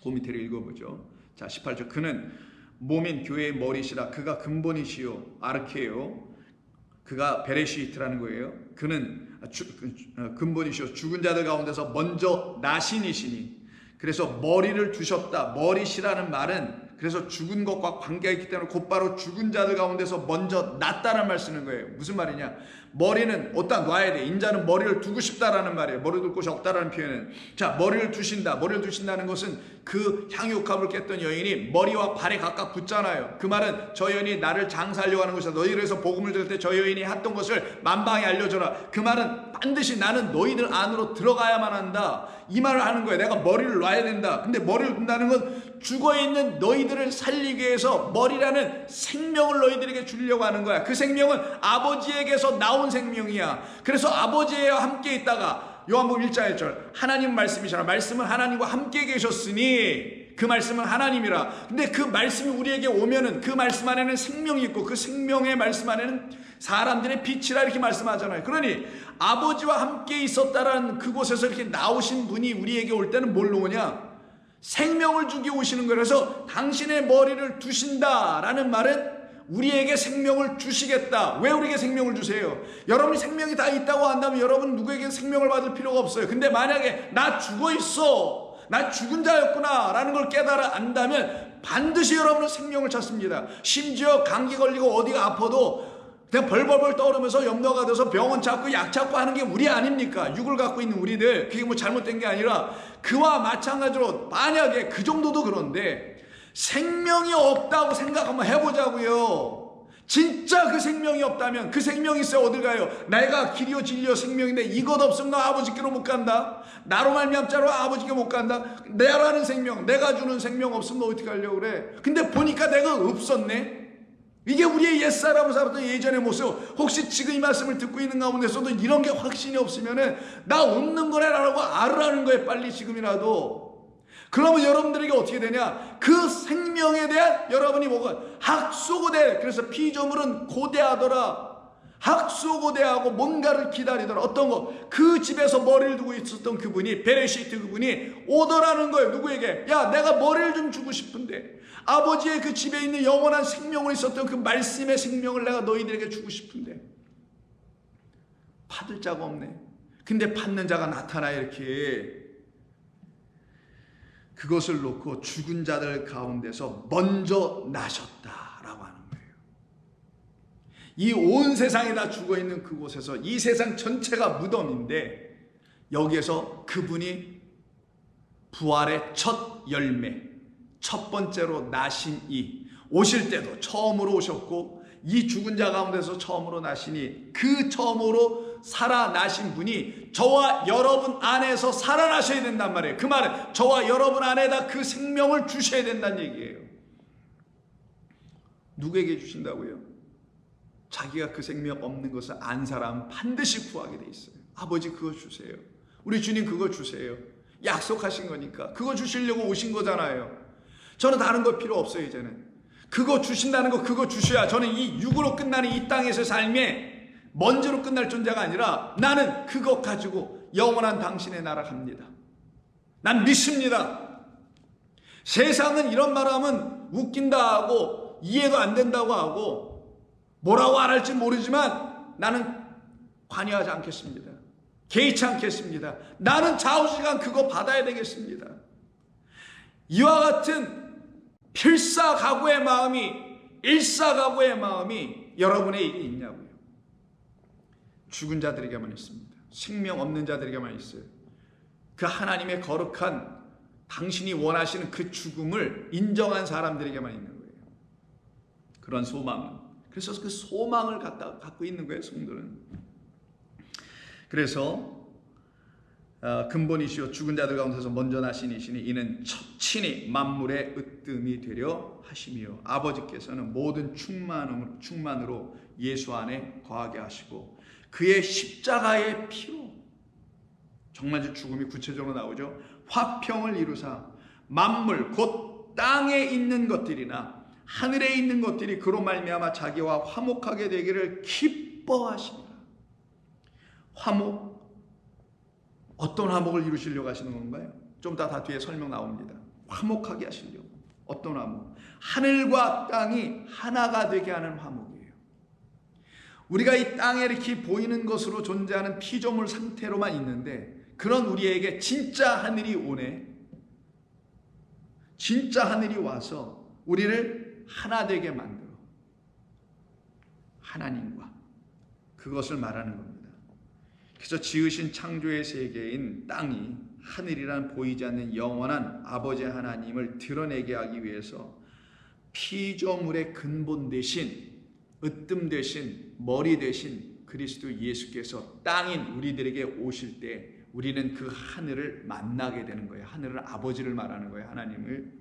그 밑에를 읽어보죠. 자, 18절, 그는 몸인 교회의 머리시라. 그가 근본이시요 아르케요, 그가 베레시트라는 거예요. 그는 근본이시요 죽은 자들 가운데서 먼저 나신이시니. 그래서 머리를 두셨다. 머리시라는 말은 그래서 죽은 것과 관계가 있기 때문에 곧바로 죽은 자들 가운데서 먼저 났다는 말 쓰는 거예요. 무슨 말이냐? 머리는 어디다 놔야 돼. 인자는 머리를 두고 싶다라는 말이에요. 머리 둘 곳이 없다라는 표현은. 자, 머리를 두신다. 머리를 두신다는 것은 그 향유값을 깼던 여인이 머리와 발에 각각 붙잖아요. 그 말은 저 여인이 나를 장사하려고 하는 것이다. 너희들에서 복음을 들을 때 저 여인이 했던 것을 만방에 알려줘라. 그 말은 반드시 나는 너희들 안으로 들어가야만 한다, 이 말을 하는 거예요. 내가 머리를 놔야 된다. 근데 머리를 둔다는 건 죽어있는 너희들을 살리기 위해서 머리라는 생명을 너희들에게 주려고 하는 거야. 그 생명은 아버지에게서 나온 생명이야. 그래서 아버지와 함께 있다가 요한복음 1장 1절, 하나님 말씀이시라. 말씀은 하나님과 함께 계셨으니 그 말씀은 하나님이라. 근데 그 말씀이 우리에게 오면은 그 말씀 안에는 생명이 있고 그 생명의 말씀 안에는 사람들의 빛이라 이렇게 말씀하잖아요. 그러니 아버지와 함께 있었다라는 그곳에서 이렇게 나오신 분이 우리에게 올 때는 뭘로 오냐? 생명을 주기 오시는 거예요. 그래서 당신의 머리를 두신다라는 말은 우리에게 생명을 주시겠다. 왜 우리에게 생명을 주세요? 여러분이 생명이 다 있다고 한다면 여러분 누구에게 생명을 받을 필요가 없어요. 근데 만약에 나 죽어 있어, 나 죽은 자였구나 라는 걸 깨달아 안다면 반드시 여러분은 생명을 찾습니다. 심지어 감기 걸리고 어디가 아파도 그냥 벌벌벌 떠오르면서 염려가 돼서 병원 찾고 약 찾고 하는 게 우리 아닙니까? 육을 갖고 있는 우리들. 그게 뭐 잘못된 게 아니라 그와 마찬가지로 만약에 그 정도도 그런데 생명이 없다고 생각 한번 해보자고요. 진짜 그 생명이 없다면, 그 생명이 있어야 어딜 가요? 내가 길이요 진리요 생명인데 이것 없으면 나 아버지께로 못 간다. 나로 말미암자로 아버지께 못 간다. 내라는 생명, 내가 주는 생명 없으면 너 어떻게 하려고 그래? 근데 보니까 내가 없었네. 이게 우리의 옛사람을 살았던 예전의 모습. 혹시 지금 이 말씀을 듣고 있는 가운데서도 이런 게 확신이 없으면은 나 없는 거래라고 알으라는 거예요. 빨리 지금이라도. 그러면 여러분들에게 어떻게 되냐? 그 생명에 대한 여러분이 뭐가 학수고대. 그래서 피조물은 고대하더라. 학수고대하고 뭔가를 기다리더라. 어떤 거? 그 집에서 머리를 두고 있었던 그분이, 베레시트 그분이 오더라는 거예요. 누구에게? 야, 내가 머리를 좀 주고 싶은데, 아버지의 그 집에 있는 영원한 생명을 있었던 그 말씀의 생명을 내가 너희들에게 주고 싶은데 받을 자가 없네. 근데 받는 자가 나타나. 이렇게 그것을 놓고 죽은 자들 가운데서 먼저 나셨다라고 하는 거예요. 이 온 세상이 다 죽어있는 그곳에서, 이 세상 전체가 무덤인데 여기에서 그분이 부활의 첫 열매, 첫 번째로 나신 이, 오실 때도 처음으로 오셨고 이 죽은 자 가운데서 처음으로 나시니 그 처음으로 살아나신 분이 저와 여러분 안에서 살아나셔야 된단 말이에요. 그 말은 저와 여러분 안에다 그 생명을 주셔야 된다는 얘기예요. 누구에게 주신다고요? 자기가 그 생명 없는 것을 안 사람은 반드시 구하게 돼 있어요. 아버지 그거 주세요. 우리 주님 그거 주세요. 약속하신 거니까. 그거 주시려고 오신 거잖아요. 저는 다른 거 필요 없어요. 이제는 그거 주신다는 거, 그거 주셔야 저는 이 육으로 끝나는 이 땅에서 삶에 먼저로 끝날 존재가 아니라 나는 그거 가지고 영원한 당신의 나라 갑니다. 난 믿습니다. 세상은 이런 말 하면 웃긴다 하고 이해도 안 된다고 하고 뭐라고 안 할지 모르지만 나는 관여하지 않겠습니다. 개의치 않겠습니다. 나는 좌우지간 그거 받아야 되겠습니다. 이와 같은 필사각오의 마음이, 일사각오의 마음이 여러분에게 있냐고요. 죽은 자들에게만 있습니다. 생명 없는 자들에게만 있어요. 그 하나님의 거룩한 당신이 원하시는 그 죽음을 인정한 사람들에게만 있는 거예요. 그런 소망. 그래서 그 소망을 갖고 있는 거예요, 성도는. 그래서 근본이시오 죽은 자들 가운데서 먼저 나신 이시니 이는 친히 만물의 으뜸이 되려 하심이요 아버지께서는 모든 충만으로 예수 안에 거하게 하시고 그의 십자가의 피로 정말 죽음이 구체적으로 나오죠. 화평을 이루사 만물 곧 땅에 있는 것들이나 하늘에 있는 것들이 그로 말미암아 자기와 화목하게 되기를 기뻐하시니라. 화목, 어떤 화목을 이루시려고 하시는 건가요? 좀 다 뒤에 설명 나옵니다. 화목하게 하시려고. 어떤 화목? 하늘과 땅이 하나가 되게 하는 화목이에요. 우리가 이 땅에 이렇게 보이는 것으로 존재하는 피조물 상태로만 있는데 그런 우리에게 진짜 하늘이 오네. 진짜 하늘이 와서 우리를 하나 되게 만들어. 하나님과. 그것을 말하는 겁니다. 그래서 지으신 창조의 세계인 땅이 하늘이란 보이지 않는 영원한 아버지 하나님을 드러내게 하기 위해서 피조물의 근본 대신 으뜸 대신 머리 대신 그리스도 예수께서 땅인 우리들에게 오실 때 우리는 그 하늘을 만나게 되는 거예요. 하늘은 아버지를 말하는 거예요. 하나님을.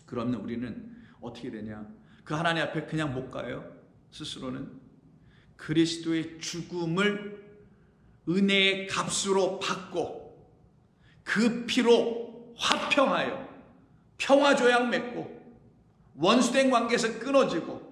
그러면 우리는 어떻게 되냐? 그 하나님 앞에 그냥 못 가요. 스스로는 그리스도의 죽음을 은혜의 값으로 받고 그 피로 화평하여 평화조약 맺고 원수된 관계에서 끊어지고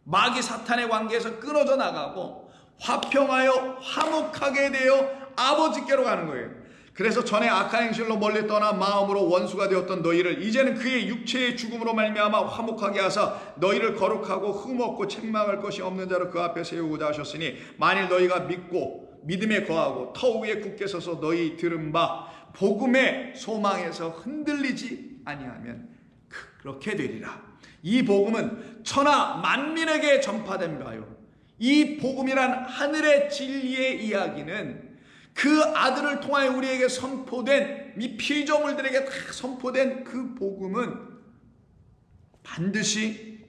마귀 사탄의 관계에서 끊어져 나가고 화평하여 화목하게 되어 아버지께로 가는 거예요. 그래서 전에 악한 행실로 멀리 떠나 마음으로 원수가 되었던 너희를 이제는 그의 육체의 죽음으로 말미암아 화목하게 하사 너희를 거룩하고 흠없고 책망할 것이 없는 자로 그 앞에 세우고자 하셨으니 만일 너희가 믿고 믿음에 거하고 터 위에 굳게 서서 너희 들은 바 복음의 소망에서 흔들리지 아니하면 그렇게 되리라. 이 복음은 천하 만민에게 전파된 바요. 이 복음이란 하늘의 진리의 이야기는 그 아들을 통하여 우리에게 선포된 이 피조물들에게 다 선포된 그 복음은 반드시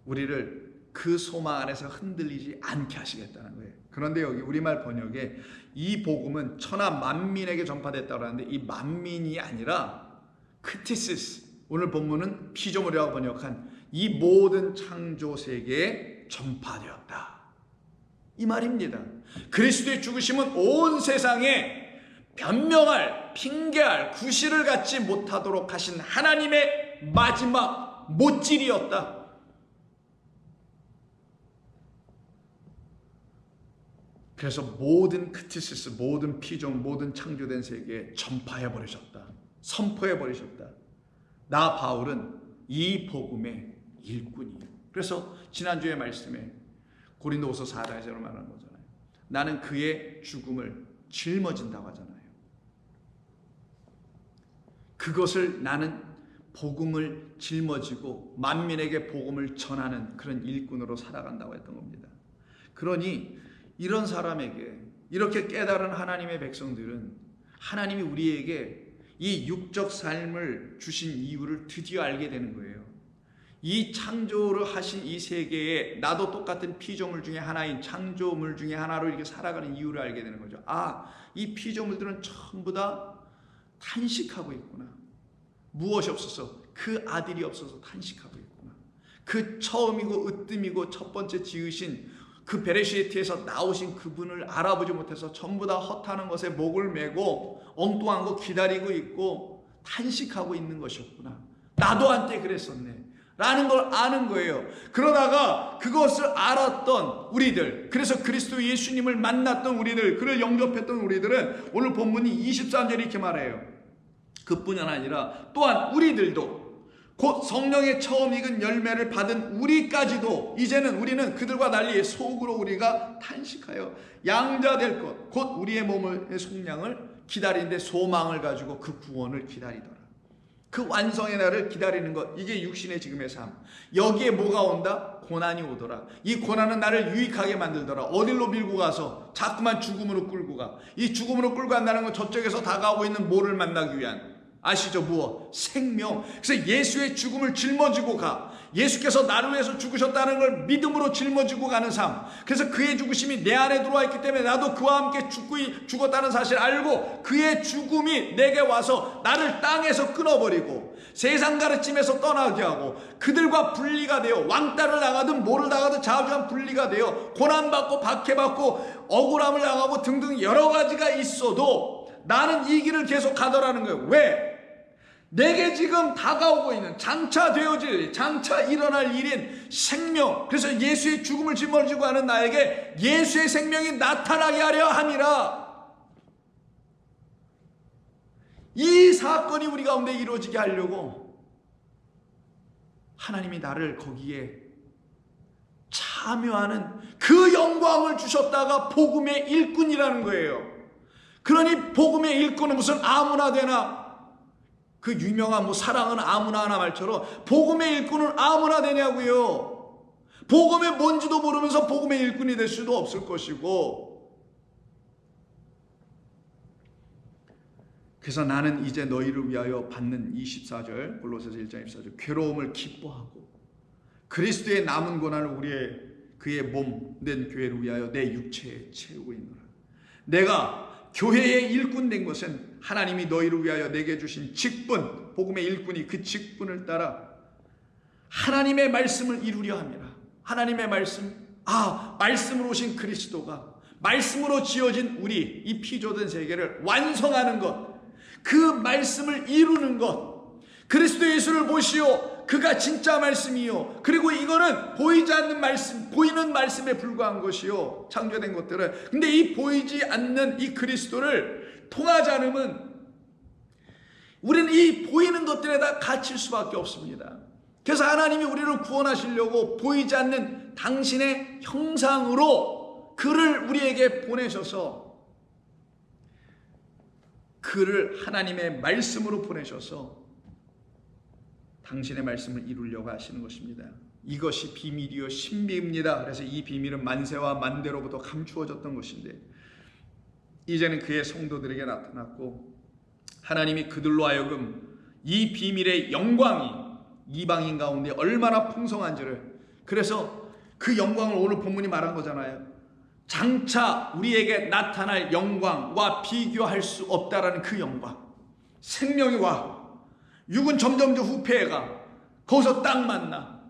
우리를 그 소망 안에서 흔들리지 않게 하시겠다는 거예요. 그런데 여기 우리말 번역에 이 복음은 천하 만민에게 전파됐다고 하는데 이 만민이 아니라 크티시스, 오늘 본문은 피조물이라고 번역한 이 모든 창조 세계에 전파되었다. 이 말입니다. 그리스도의 죽으심은 온 세상에 변명할, 핑계할, 구실을 갖지 못하도록 하신 하나님의 마지막 못질이었다. 그래서 모든 크티시스, 모든 피조물, 모든 창조된 세계에 전파해버리셨다. 선포해버리셨다. 나 바울은 이 복음의 일꾼이에요. 그래서 지난주에 말씀에 고린도후서 4장에서 말하는 거잖아요. 나는 그의 죽음을 짊어진다고 하잖아요. 그것을 나는 복음을 짊어지고 만민에게 복음을 전하는 그런 일꾼으로 살아간다고 했던 겁니다. 그러니 이런 사람에게 이렇게 깨달은 하나님의 백성들은 하나님이 우리에게 이 육적 삶을 주신 이유를 드디어 알게 되는 거예요. 이 창조를 하신 이 세계에 나도 똑같은 피조물 중에 하나인 창조물 중에 하나로 이렇게 살아가는 이유를 알게 되는 거죠. 아, 이 피조물들은 전부 다 탄식하고 있구나. 무엇이 없어서? 그 아들이 없어서 탄식하고 있구나. 그 처음이고 으뜸이고 첫 번째 지으신 그 베레시티에서 나오신 그분을 알아보지 못해서 전부 다 헛하는 것에 목을 메고 엉뚱한 거 기다리고 있고 탄식하고 있는 것이었구나. 나도 한때 그랬었네 라는 걸 아는 거예요. 그러다가 그것을 알았던 우리들, 그래서 그리스도 예수님을 만났던 우리들, 그를 영접했던 우리들은 오늘 본문이 23절에 이렇게 말해요. 그뿐이 아니라 또한 우리들도 곧 성령의 처음 익은 열매를 받은 우리까지도 이제는 우리는 그들과 달리 속으로 우리가 탄식하여 양자 될 것 곧 우리의 몸의 속량을 기다리는데 소망을 가지고 그 구원을 기다리더라. 그 완성의 날을 기다리는 것, 이게 육신의 지금의 삶. 여기에 뭐가 온다? 고난이 오더라. 이 고난은 나를 유익하게 만들더라. 어디로 밀고 가서 자꾸만 죽음으로 끌고 가. 이 죽음으로 끌고 간다는 건 저쪽에서 다가오고 있는 뭐를 만나기 위한, 아시죠? 무엇? 생명. 그래서 예수의 죽음을 짊어지고 가. 예수께서 나를 위해서 죽으셨다는 걸 믿음으로 짊어지고 가는 삶. 그래서 그의 죽으심이 내 안에 들어와 있기 때문에 나도 그와 함께 죽었다는 사실을 알고 그의 죽음이 내게 와서 나를 땅에서 끊어버리고 세상 가르침에서 떠나게 하고 그들과 분리가 되어 왕따를 나가든 뭐를 나가든 자주한 분리가 되어 고난받고 박해받고 억울함을 당하고 등등 여러 가지가 있어도 나는 이 길을 계속 가더라는 거예요. 왜? 내게 지금 다가오고 있는 장차 되어질, 장차 일어날 일인 생명, 그래서 예수의 죽음을 짊어지고 하는 나에게 예수의 생명이 나타나게 하려 함이라. 이 사건이 우리 가운데 이루어지게 하려고 하나님이 나를 거기에 참여하는 그 영광을 주셨다가 복음의 일꾼이라는 거예요. 그러니 복음의 일꾼은 무슨 아무나 되나, 그 유명한 사랑은 아무나 하나 말처럼 복음의 일꾼은 아무나 되냐고요. 복음이 뭔지도 모르면서 복음의 일꾼이 될 수도 없을 것이고. 그래서 나는 이제 너희를 위하여 받는 24절 골로새서 1장 24절 괴로움을 기뻐하고 그리스도의 남은 고난을 그의 몸 된 교회를 위하여 내 육체에 채우고 있노라. 내가 교회의 일꾼 된 것은 하나님이 너희를 위하여 내게 주신 직분, 복음의 일꾼이 그 직분을 따라 하나님의 말씀을 이루려 합니다. 하나님의 말씀, 말씀으로 오신 그리스도가 말씀으로 지어진 우리 이 피조된 세계를 완성하는 것, 그 말씀을 이루는 것, 그리스도 예수를 보시오. 그가 진짜 말씀이요. 그리고 이거는 보이지 않는 말씀, 보이는 말씀에 불과한 것이요. 창조된 것들은. 근데 이 보이지 않는 이 그리스도를 통하지 않으면 우리는 이 보이는 것들에다 갇힐 수밖에 없습니다. 그래서 하나님이 우리를 구원하시려고 보이지 않는 당신의 형상으로 그를 우리에게 보내셔서, 그를 하나님의 말씀으로 보내셔서 당신의 말씀을 이루려고 하시는 것입니다. 이것이 비밀이요 신비입니다. 그래서 이 비밀은 만세와 만대로부터 감추어졌던 것인데 이제는 그의 성도들에게 나타났고 하나님이 그들로 하여금 이 비밀의 영광이 이방인 가운데 얼마나 풍성한지를, 그래서 그 영광을 오늘 본문이 말한 거잖아요. 장차 우리에게 나타날 영광과 비교할 수 없다라는 그 영광. 생명이 와, 육은 점점 후패해가 거기서 딱 만나.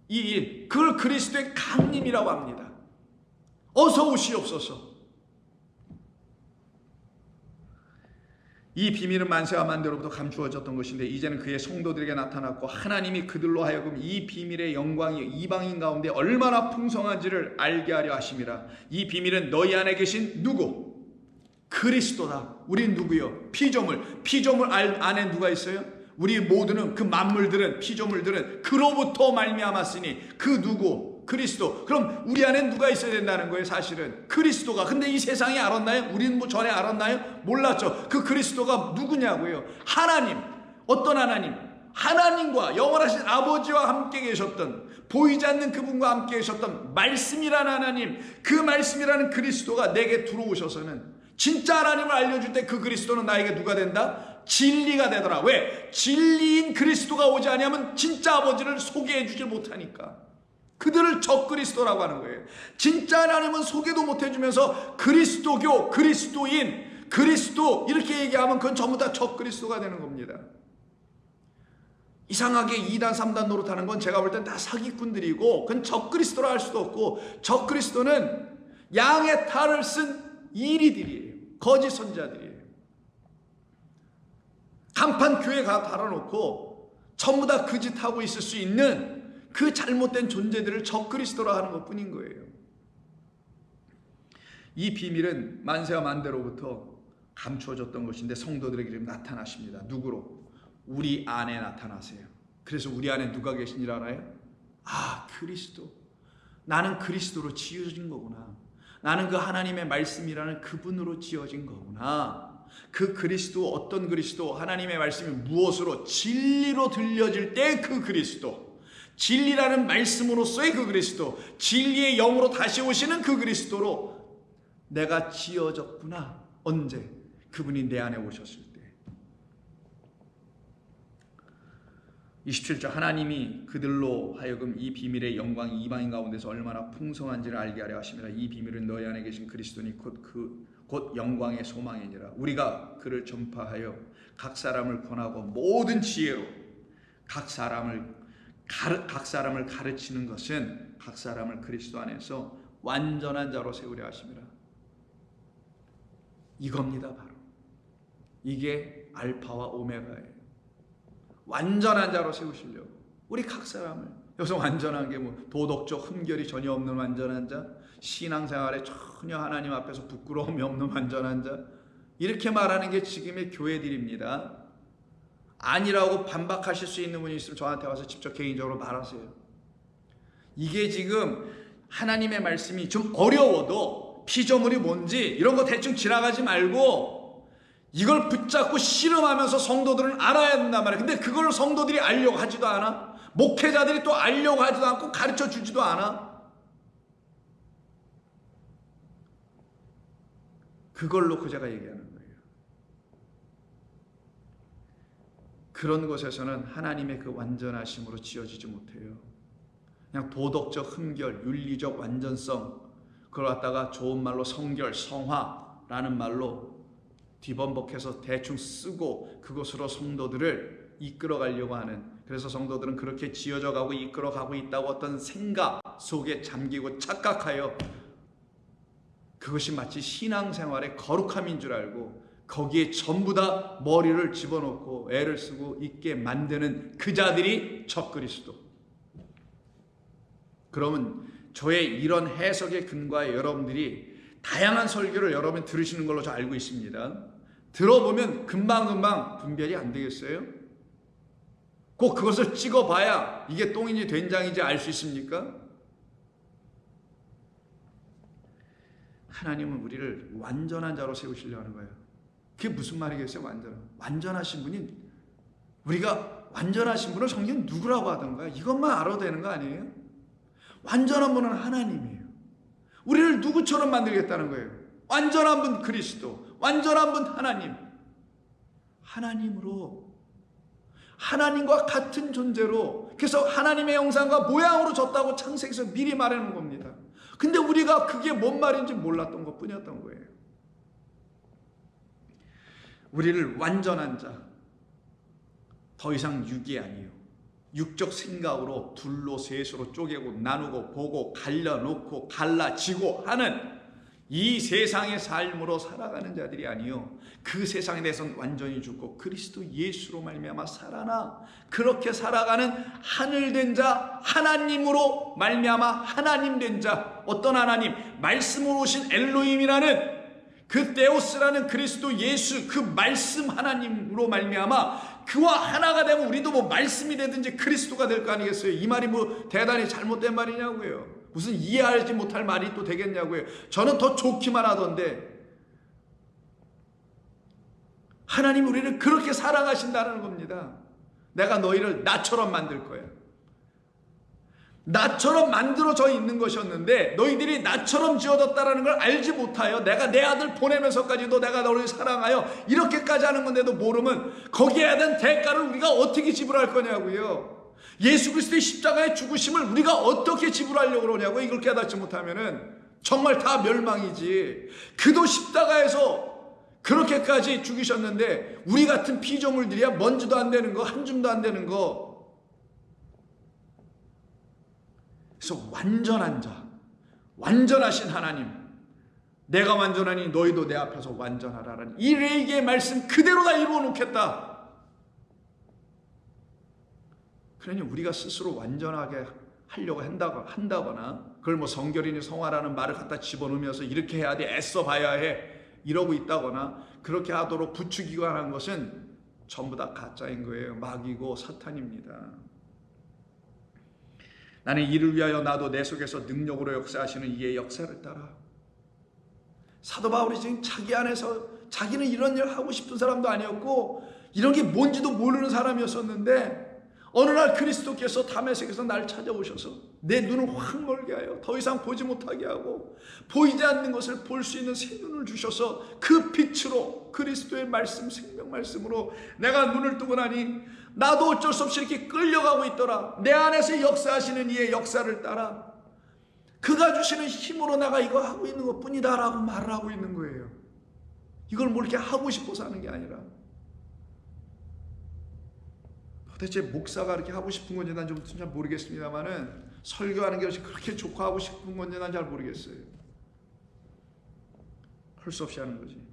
이 일, 그걸 그리스도의 강림이라고 합니다. 어서 오시옵소서. 이 비밀은 만세와 만대로부터 감추어졌던 것인데 이제는 그의 성도들에게 나타났고 하나님이 그들로 하여금 이 비밀의 영광이 이방인 가운데 얼마나 풍성한지를 알게 하려 하심이라. 이 비밀은 너희 안에 계신 누구? 그리스도다. 우린 누구요? 피조물 안에 누가 있어요? 우리 모두는, 그 만물들은, 피조물들은 그로부터 말미암았으니 그 누구? 그리스도. 그럼 우리 안에 누가 있어야 된다는 거예요? 사실은 그리스도가. 근데 이 세상이 알았나요? 우리는 전에 알았나요? 몰랐죠. 그 그리스도가 누구냐고요? 하나님. 어떤 하나님? 하나님과 영원하신 아버지와 함께 계셨던, 보이지 않는 그분과 함께 계셨던 말씀이라는 하나님, 그 말씀이라는 그리스도가 내게 들어오셔서는 진짜 하나님을 알려줄 때 그 그리스도는 나에게 누가 된다? 진리가 되더라. 왜? 진리인 그리스도가 오지 아니하면 진짜 아버지를 소개해 주지 못하니까. 그들을 적그리스도라고 하는 거예요. 진짜 하나님은 소개도 못해주면서 그리스도교, 그리스도인, 그리스도 이렇게 얘기하면 그건 전부 다 적그리스도가 되는 겁니다. 이상하게 2단 3단 노릇하는 건 제가 볼 땐 다 사기꾼들이고, 그건 적그리스도라 할 수도 없고, 적그리스도는 양의 탈을 쓴 이리들이에요. 거짓 선자들이에요. 간판 교회 가 달아놓고 전부 다 그 짓 하고 있을 수 있는 그 잘못된 존재들을 적그리스도라 하는 것 뿐인 거예요. 이 비밀은 만세와 만대로부터 감추어졌던 것인데 성도들에게 지금 나타나십니다. 누구로? 우리 안에 나타나세요. 그래서 우리 안에 누가 계신지 알아요? 아, 그리스도. 나는 그리스도로 지어진 거구나. 나는 그 하나님의 말씀이라는 그분으로 지어진 거구나. 그 그리스도, 어떤 그리스도? 하나님의 말씀이 무엇으로? 진리로 들려질 때 그 그리스도, 진리라는 말씀으로서의 그 그리스도, 진리의 영으로 다시 오시는 그 그리스도로 내가 지어졌구나. 언제? 그분이 내 안에 오셨을 때. 27절, 하나님이 그들로 하여금 이 비밀의 영광이 이방인 가운데서 얼마나 풍성한지를 알게 하려 하심이라. 이 비밀은 너희 안에 계신 그리스도니 곧 영광의 소망이니라. 우리가 그를 전파하여 각 사람을 권하고 모든 지혜로 각 사람을 가르치는 것은 각 사람을 그리스도 안에서 완전한 자로 세우려 하심이라. 이겁니다. 바로 이게 알파와 오메가예요. 완전한 자로 세우시려고. 우리 각 사람을, 여기서 완전한 게 뭐 도덕적 흠결이 전혀 없는 완전한 자, 신앙생활에 전혀 하나님 앞에서 부끄러움이 없는 완전한 자, 이렇게 말하는 게 지금의 교회들입니다. 아니라고 반박하실 수 있는 분이 있으면 저한테 와서 직접 개인적으로 말하세요. 이게 지금 하나님의 말씀이 좀 어려워도 피조물이 뭔지 이런 거 대충 지나가지 말고 이걸 붙잡고 씨름하면서 성도들은 알아야 된단 말이에요. 근데 그걸 성도들이 알려고 하지도 않아. 목회자들이 또 알려고 하지도 않고 가르쳐 주지도 않아. 그걸 놓고 제가 얘기하는 거예요. 그런 곳에서는 하나님의 그 완전하심으로 지어지지 못해요. 그냥 도덕적 흠결, 윤리적 완전성, 그걸 갖다가 좋은 말로 성결, 성화라는 말로 뒤범벅해서 대충 쓰고 그것으로 성도들을 이끌어가려고 하는, 그래서 성도들은 그렇게 지어져 가고 이끌어가고 있다고 어떤 생각 속에 잠기고 착각하여 그것이 마치 신앙생활의 거룩함인 줄 알고 거기에 전부 다 머리를 집어넣고 애를 쓰고 있게 만드는 그 자들이 적그리스도. 그러면 저의 이런 해석의 근거에 여러분들이 다양한 설교를 여러분 들으시는 걸로 저 알고 있습니다. 들어보면 금방금방 분별이 안 되겠어요? 꼭 그것을 찍어봐야 이게 똥인지 된장인지 알 수 있습니까? 하나님은 우리를 완전한 자로 세우시려 하는 거예요. 그게 무슨 말이겠어요? 완전하신 분이, 우리가 완전하신 분을 성경 누구라고 하던가 이것만 알아도 되는 거 아니에요? 완전한 분은 하나님이에요. 우리를 누구처럼 만들겠다는 거예요. 완전한 분 그리스도, 완전한 분 하나님. 하나님으로, 하나님과 같은 존재로, 그래서 하나님의 형상과 모양으로 졌다고 창세기에서 미리 말해놓은 겁니다. 근데 우리가 그게 뭔 말인지 몰랐던 것 뿐이었던 거예요. 우리를 완전한 자, 더 이상 육이 아니에요. 육적 생각으로 둘로 셋으로 쪼개고 나누고 보고 갈라놓고 갈라지고 하는 이 세상의 삶으로 살아가는 자들이 아니요, 그 세상에 대해서는 완전히 죽고 그리스도 예수로 말미암아 살아나 그렇게 살아가는 하늘된 자, 하나님으로 말미암아 하나님 된 자. 어떤 하나님? 말씀으로 오신 엘로힘이라는 그 데오스라는 그리스도 예수, 그 말씀 하나님으로 말미암아 그와 하나가 되면 우리도 뭐 말씀이 되든지 그리스도가 될 거 아니겠어요? 이 말이 뭐 대단히 잘못된 말이냐고요. 무슨 이해하지 못할 말이 또 되겠냐고요. 저는 더 좋기만 하던데, 하나님 우리를 그렇게 사랑하신다는 겁니다. 내가 너희를 나처럼 만들 거야. 나처럼 만들어져 있는 것이었는데 너희들이 나처럼 지어졌다는 걸 알지 못하여 내가 내 아들 보내면서까지도 내가 너를 사랑하여 이렇게까지 하는 건데도 모르면 거기에 대한 대가를 우리가 어떻게 지불할 거냐고요. 예수 그리스도의 십자가의 죽으심을 우리가 어떻게 지불하려고 그러냐고. 이걸 깨닫지 못하면은 정말 다 멸망이지. 그도 십자가에서 그렇게까지 죽이셨는데 우리 같은 피조물들이야 먼지도 안 되는 거, 한 줌도 안 되는 거, 그래서 완전한 자, 완전하신 하나님, 내가 완전하니 너희도 내 앞에서 완전하라는 이 레위기의 말씀 그대로 다 이루어 놓겠다. 그러니 우리가 스스로 완전하게 하려고 한다거나 그걸 뭐 성결이니 성화라는 말을 갖다 집어넣으면서 이렇게 해야 돼, 애써 봐야 해 이러고 있다거나 그렇게 하도록 부추기고 하는 것은 전부 다 가짜인 거예요. 마귀고 사탄입니다. 나는 이를 위하여 나도 내 속에서 능력으로 역사하시는 이의 역사를 따라. 사도 바울이 지금 자기 안에서 자기는 이런 일을 하고 싶은 사람도 아니었고 이런 게 뭔지도 모르는 사람이었었는데 어느 날 그리스도께서 다메섹에서 날 찾아오셔서 내 눈을 확 멀게 하여 더 이상 보지 못하게 하고 보이지 않는 것을 볼 수 있는 새 눈을 주셔서 그 빛으로 그리스도의 말씀, 생명 말씀으로 내가 눈을 뜨고 나니 나도 어쩔 수 없이 이렇게 끌려가고 있더라. 내 안에서 역사하시는 이의 역사를 따라 그가 주시는 힘으로 내가 이거 하고 있는 것뿐이다 라고 말을 하고 있는 거예요. 이걸 뭐 이렇게 하고 싶어서 하는 게 아니라 도대체 목사가 그렇게 하고 싶은 건지 난 좀 잘 모르겠습니다만은 설교하는 게 그렇게 좋고 하고 싶은 건지 난 잘 모르겠어요. 할 수 없이 하는 거지.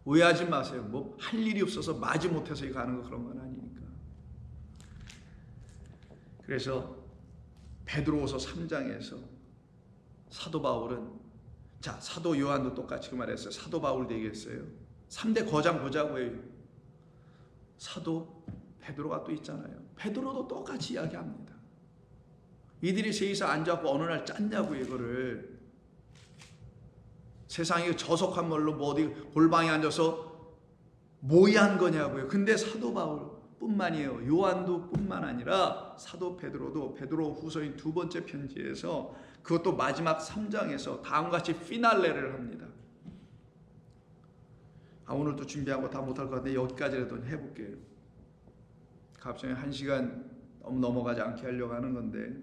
오해하지 마세요. 뭐 할 일이 없어서 마지 못해서 이거 하는 거 그런 건 아니니까. 그래서 베드로후서 3장에서 사도 바울은 사도 요한도 똑같이 그 말했어요. 사도 바울도 얘기했어요. 3대 거장 보자고요. 사도 베드로가 또 있잖아요. 베드로도 똑같이 이야기합니다. 이들이 셋이서 앉아갖고 어느 날 짰냐고요. 이거를 세상에 저속한 말로 뭐 어디 골방에 앉아서 모의한 거냐고요. 근데 사도 바울 뿐만이에요. 요한도 뿐만 아니라 사도 베드로도 베드로 후서인 2번째 편지에서 그것도 마지막 3장에서 다음과 같이 피날레를 합니다. 오늘도 준비한 거 다 못할 것 같은데 여기까지라도 해볼게요. 갑자기 1시간 너무 넘어가지 않게 하려고 하는 건데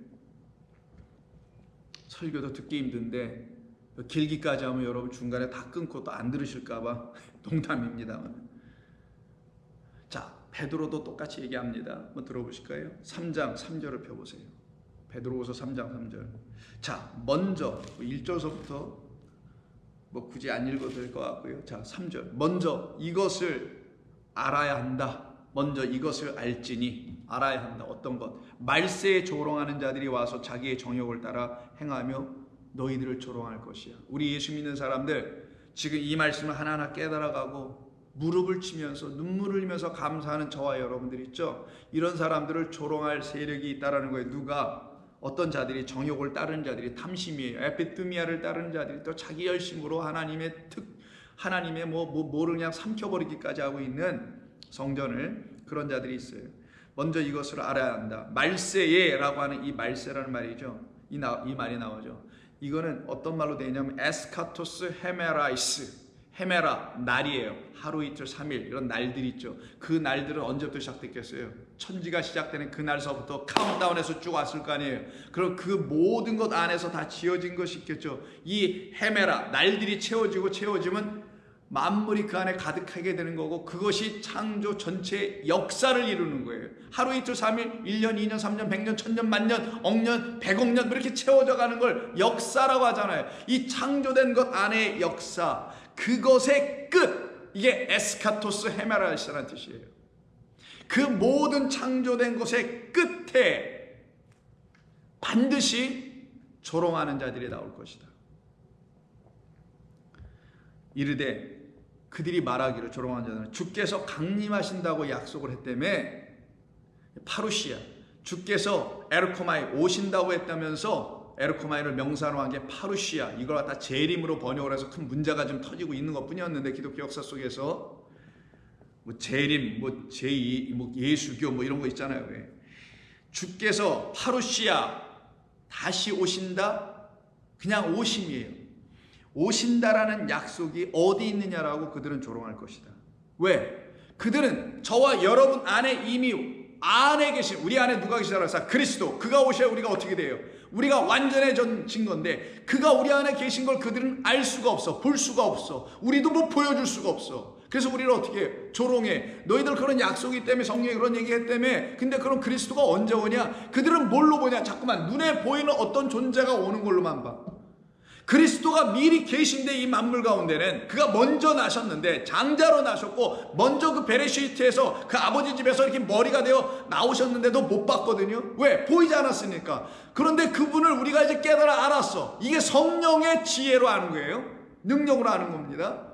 설교도 듣기 힘든데 길기까지 하면 여러분 중간에 다 끊고 또 안 들으실까봐 농담입니다만. 베드로도 똑같이 얘기합니다. 한번 들어보실까요? 3장 3절을 펴보세요. 베드로후서 3장 3절. 먼저 1절서부터 뭐 굳이 안 읽어도 될 것 같고요. 3절. 먼저 이것을 알아야 한다. 먼저 이것을 알지니 알아야 한다. 어떤 것? 말세에 조롱하는 자들이 와서 자기의 정욕을 따라 행하며 너희들을 조롱할 것이야. 우리 예수 믿는 사람들 지금 이 말씀을 하나하나 깨달아가고 무릎을 치면서 눈물을 흘리면서 감사하는 저와 여러분들 있죠. 이런 사람들을 조롱할 세력이 있다라는 거예요. 누가? 어떤 자들이 정욕을 따르는 자들이 탐심이에요. 에피투미아를 따르는 자들이 또 자기 열심으로 하나님의 뭐를 그냥 삼켜버리기까지 하고 있는 성전을 그런 자들이 있어요. 먼저 이것을 알아야 한다. 말세에라고 하는 이 말세라는 말이죠. 이 말이 나오죠. 이거는 어떤 말로 되냐면 에스카토스 헤메라이스. 헤메라 날이에요. 하루 이틀 3일 이런 날들이 있죠. 그 날들은 언제부터 시작됐겠어요? 천지가 시작되는 그날서부터 카운트다운해서 쭉 왔을 거 아니에요. 그럼 그 모든 것 안에서 다 지어진 것이 있겠죠. 이 헤메라 날들이 채워지면 만물이 그 안에 가득하게 되는 거고 그것이 창조 전체의 역사를 이루는 거예요. 하루 이틀 3일 1년 2년 3년 100년 1000년 만년 억년 100억년 그렇게 채워져 가는 걸 역사라고 하잖아요. 이 창조된 것 안에 역사 그것의 끝 이게 에스카토스 헤메라이스라는 뜻이에요. 그 모든 창조된 것의 끝에 반드시 조롱하는 자들이 나올 것이다. 이르되 그들이 말하기를 조롱하는 자들은 주께서 강림하신다고 약속을 했다며 파루시아 주께서 에르코마이 오신다고 했다면서 에르코마이를 명사로 한 게 파루시아 이걸 갖다 재림으로 번역을 해서 큰 문제가 좀 터지고 있는 것뿐이었는데 기독교 역사 속에서 뭐 재림, 뭐 제2, 뭐 예수교 뭐 이런 거 있잖아요. 왜? 주께서 파루시아 다시 오신다? 그냥 오심이에요. 오신다라는 약속이 어디 있느냐라고 그들은 조롱할 것이다. 왜? 그들은 저와 여러분 안에 이미 안에 계신 우리 안에 누가 계시다고 해서 그리스도 그가 오셔야 우리가 어떻게 돼요? 우리가 완전해진 건데 그가 우리 안에 계신 걸 그들은 알 수가 없어. 볼 수가 없어. 우리도 뭐 보여줄 수가 없어. 그래서 우리를 어떻게 해? 조롱해. 너희들 그런 약속이 때문에 성령이 그런 얘기했다며. 근데 그럼 그리스도가 언제 오냐? 그들은 뭘로 보냐? 자꾸만 눈에 보이는 어떤 존재가 오는 걸로만 봐. 그리스도가 미리 계신데 이 만물 가운데는 그가 먼저 나셨는데, 장자로 나셨고 먼저 그 베레시트에서 그 아버지 집에서 이렇게 머리가 되어 나오셨는데도 못 봤거든요. 왜? 보이지 않았으니까. 그런데 그분을 우리가 이제 깨달아 알았어. 이게 성령의 지혜로 아는 거예요. 능력으로 아는 겁니다.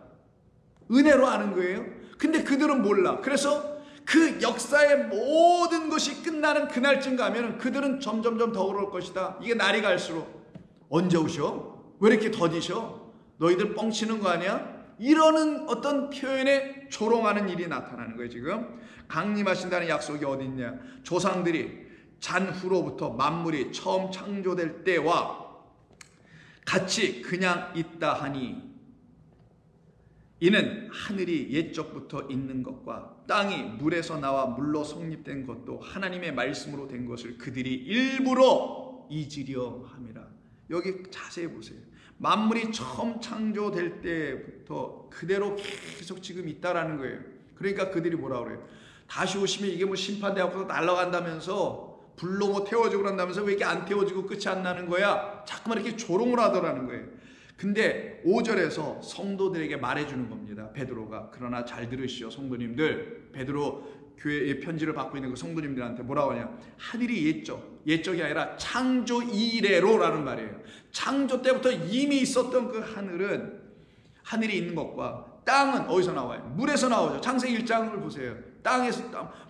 은혜로 아는 거예요. 근데 그들은 몰라. 그래서 그 역사의 모든 것이 끝나는 그날쯤 가면 그들은 점점점 더 어려울 것이다. 이게 날이 갈수록. 언제 오셔? 왜 이렇게 더디셔? 너희들 뻥치는 거 아니야? 이러는 어떤 표현에 조롱하는 일이 나타나는 거예요. 지금 강림하신다는 약속이 어디 있냐? 조상들이 잔후로부터 만물이 처음 창조될 때와 같이 그냥 있다 하니, 이는 하늘이 옛적부터 있는 것과 땅이 물에서 나와 물로 성립된 것도 하나님의 말씀으로 된 것을 그들이 일부러 잊으려 함이라. 여기 자세히 보세요. 만물이 처음 창조될 때부터 그대로 계속 지금 있다라는 거예요. 그러니까 그들이 뭐라 그래요? 다시 오시면 이게 뭐 심판되어서 날아간다면서, 불로 뭐 태워지고 그런다면서 왜 이렇게 안 태워지고 끝이 안 나는 거야? 자꾸만 이렇게 조롱을 하더라는 거예요. 근데 5절에서 성도들에게 말해주는 겁니다. 베드로가. 그러나 잘 들으시오 성도님들. 베드로 교회의 편지를 받고 있는 그 성도님들한테 뭐라고 하냐? 하늘이 옛적이 아니라 창조 이래로라는 말이에요. 창조 때부터 이미 있었던 그 하늘이 있는 것과 땅은 어디서 나와요? 물에서 나오죠. 창세기 1장을 보세요. 땅에서